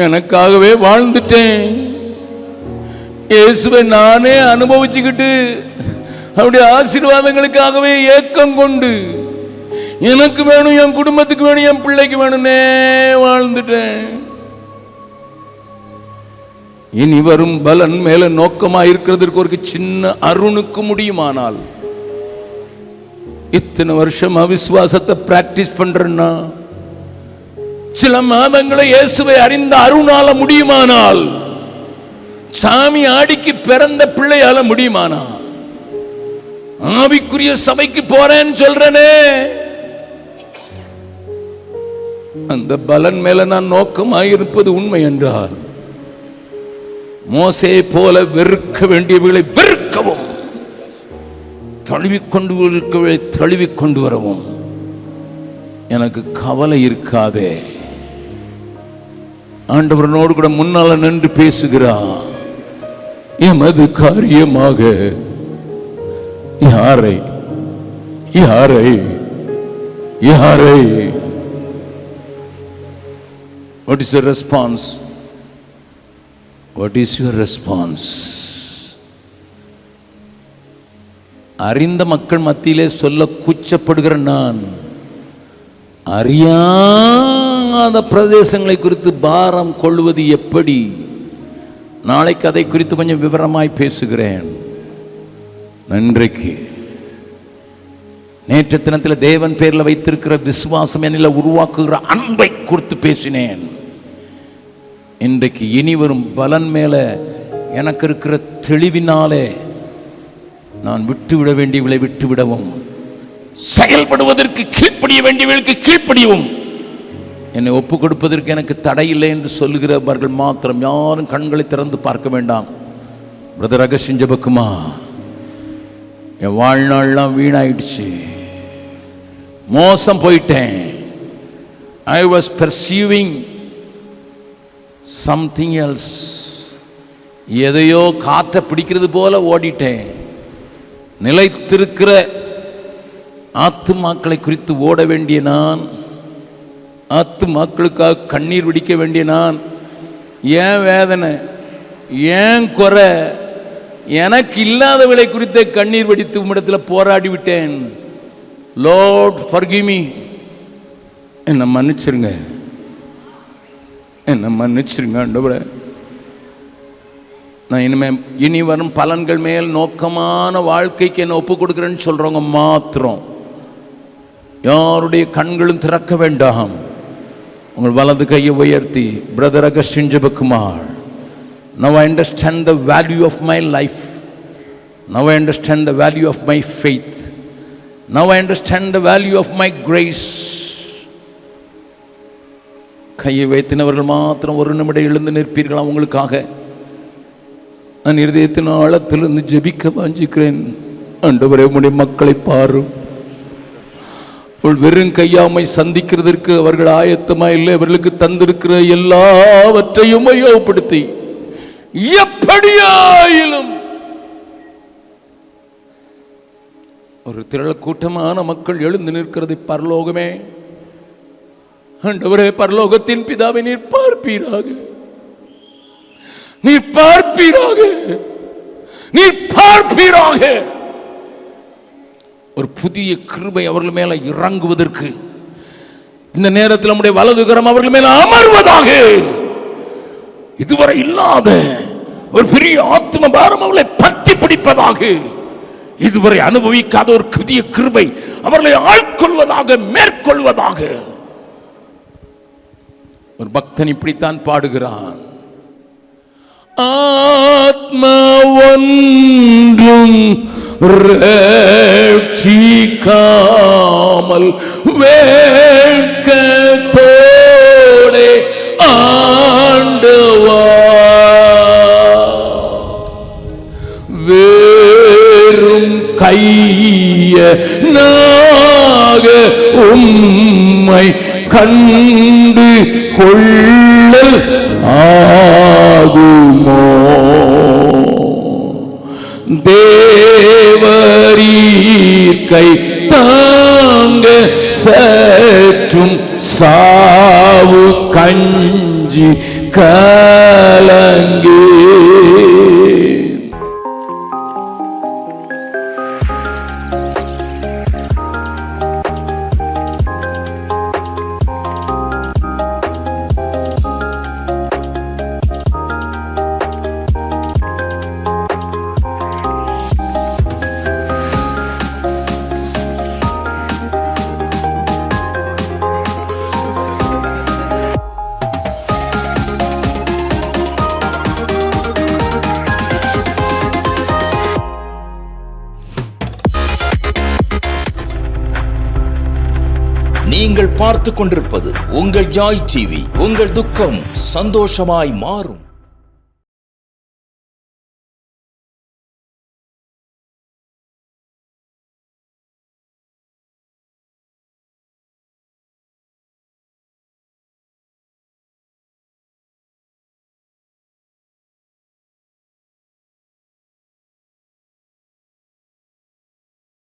எனக்காகவே வாழ்ந்துட்டேன். இயேசுவை நானே அனுபவிச்சுக்கிட்டு அவருடைய ஆசீர்வாதங்களுக்காகவே ஏக்கம் கொண்டு எனக்கு வேணும், என் குடும்பத்துக்கு வேணும், என் பிள்ளைக்கு வேணும்னே வாழ்ந்துட்டேன். இனி வரும் பலன் மேல நோக்கமா இருக்கிறதுக்கு ஒரு சின்ன அருணுக்கு முடியுமானால், இத்தனை வருஷம் அவிசுவாசத்தை பிராக்டிஸ் பண்றேன்னா சில மாதங்களை இயேசுவை அறிந்த அருணால முடியுமானால், சாமி ஆடிக்கு பிறந்த பிள்ளையால முடியுமானா, ஆவிக்குரிய சபைக்கு போறேன்னு சொல்றேனே, அந்த பலன் மேல நான் நோக்கமாயிருப்பது உண்மை என்றால், மோசே போல வெறுக்க வேண்டியவர்களை வெறுக்கவும், தழுவிக்கொண்டு வரவும் எனக்கு கவலை இருக்காதே. ஆண்டவரனோடு கூட முன்னால நின்று பேசுகிறான். எமது காரியமாக யாரை யாரை யாரை What is your response? What is your response? அறிந்த மக்கள் மத்தியிலே சொல்ல கூச்சப்படுகிற நான், அறியாத பிரதேசங்களை குறித்து பாரம் கொள்வது எப்படி? நாளைக்கு அதை குறித்து கொஞ்சம் விவரமாய் பேசுகிறேன். நன்றைக்கு நேற்று தினத்தில் தேவன் பேரில் வைத்திருக்கிற விசுவாசம் என்னில் உருவாக்குகிற அன்பை குறித்து பேசினேன். இன்றைக்கு இனி வரும் பலன் மேல எனக்கு இருக்கிற தெளிவினாலே நான் விட்டுவிட வேண்டியவளை விட்டுவிடவும், செயல்படுவதற்கு கீழ்ப்படிய வேண்டியவர்களுக்கு கீழ்ப்படியவும், என்னை ஒப்புக் கொடுப்பதற்கு எனக்கு தடையில்லை என்று சொல்லுகிறவர்கள் மாத்திரம் யாரும் கண்களை திறந்து பார்க்க வேண்டாம். பிரதர் அகஸ்டின் ஜெபக்குமார், என் வாழ்நாள்லாம் வீணாயிடுச்சு, மோசம் போயிட்டேன். I was pursuing something else. எதையோ காற்றை பிடிக்கிறது போல ஓடிட்டேன். நிலைத்திருக்கிற ஆத்துமாக்களை குறித்து ஓட வேண்டிய நான், ஆத்துமாக்களுக்காக கண்ணீர் விடிக்க வேண்டிய நான், ஏன் வேதனை, ஏன் குறை, எனக்கு இல்லாதவளை குறித்த கண்ணீர் வடித்து உம்மிடத்தில் போராடி விட்டேன். லார்ட் ஃபர்கிவ் மீ, என்னை மன்னிச்சிருங்க, என்னை மன்னிச்சிருங்க ஆண்டவரே. நான் இனி வரும் பலன்கள் மேல் நோக்கமான வாழ்க்கைக்கு என்னை ஒப்பு கொடுக்குறேன்னு சொல்றவங்க மாத்திரம் யாருடைய கண்களும் திறக்க வேண்டாம். உங்கள் வலது கையை உயர்த்தி, brother Augustine Jebakumar, now I understand the value of my life, now I understand the value of my faith, now I understand the value of my grace. கையை வைத்தினவர்கள் மாத்திரம் ஒரு நிமிடம் எழுந்து நிற்பீர்களா? உங்களுக்காக நான் இருதயத்தின் ஆழத்திலிருந்து ஜெபிக்க வாஞ்சிக்கிறேன். ஆண்டவரே, உம்முடைய மக்களை பாரும். வெறும் கையாமை சந்திக்கிறதற்கு அவர்கள் ஆயத்தமா இல்லை. அவர்களுக்கு தந்திருக்கிற எல்லாவற்றையும் உபயோகப்படுத்தி எப்படியாயிலும் ஒரு திரள கூட்டமான மக்கள் எழுந்து நிற்கிறதை பரலோகமே, ஆண்டவரே, பரலோகத்தின் பிதாவை நீர் பார்ப்பீராக, நீர் பார்ப்பீராக, நீர் பார்ப்பீராக. ஒரு புதிய கிருபை அவர்கள் மேல இறங்குவதற்கு இந்த நேரத்தில் நம்முடைய வலதுகரம் அவர்கள் மேல அமர்வதாக. இதுவரை இல்லாத ஒரு பெரிய ஆத்ம பாரம் அவர்களை பற்றி பிடிப்பதாக. இதுவரை அனுபவிக்காத ஒரு புதிய கிருபை அவர்களை ஆட்கொள்வதாக, மேற்கொள்வதாக. ஒரு பக்தன் இப்படித்தான் பாடுகிறான். ஆத்மா ஒன்றும் ரட்சிக்காமல் வேட்கத்தோடே ஆண்டவா, வேறும் கையனாக உம்மை கண்டு கொள்ளல் ஆகுமோ? தேவரீர் கை தாங்க சற்றும் சாவு கஞ்சி கலங்கே. பார்த்து கொண்டிருப்பது உங்கள் ஜாய் டிவி. உங்கள் துக்கம் சந்தோஷமாய் மாறும்.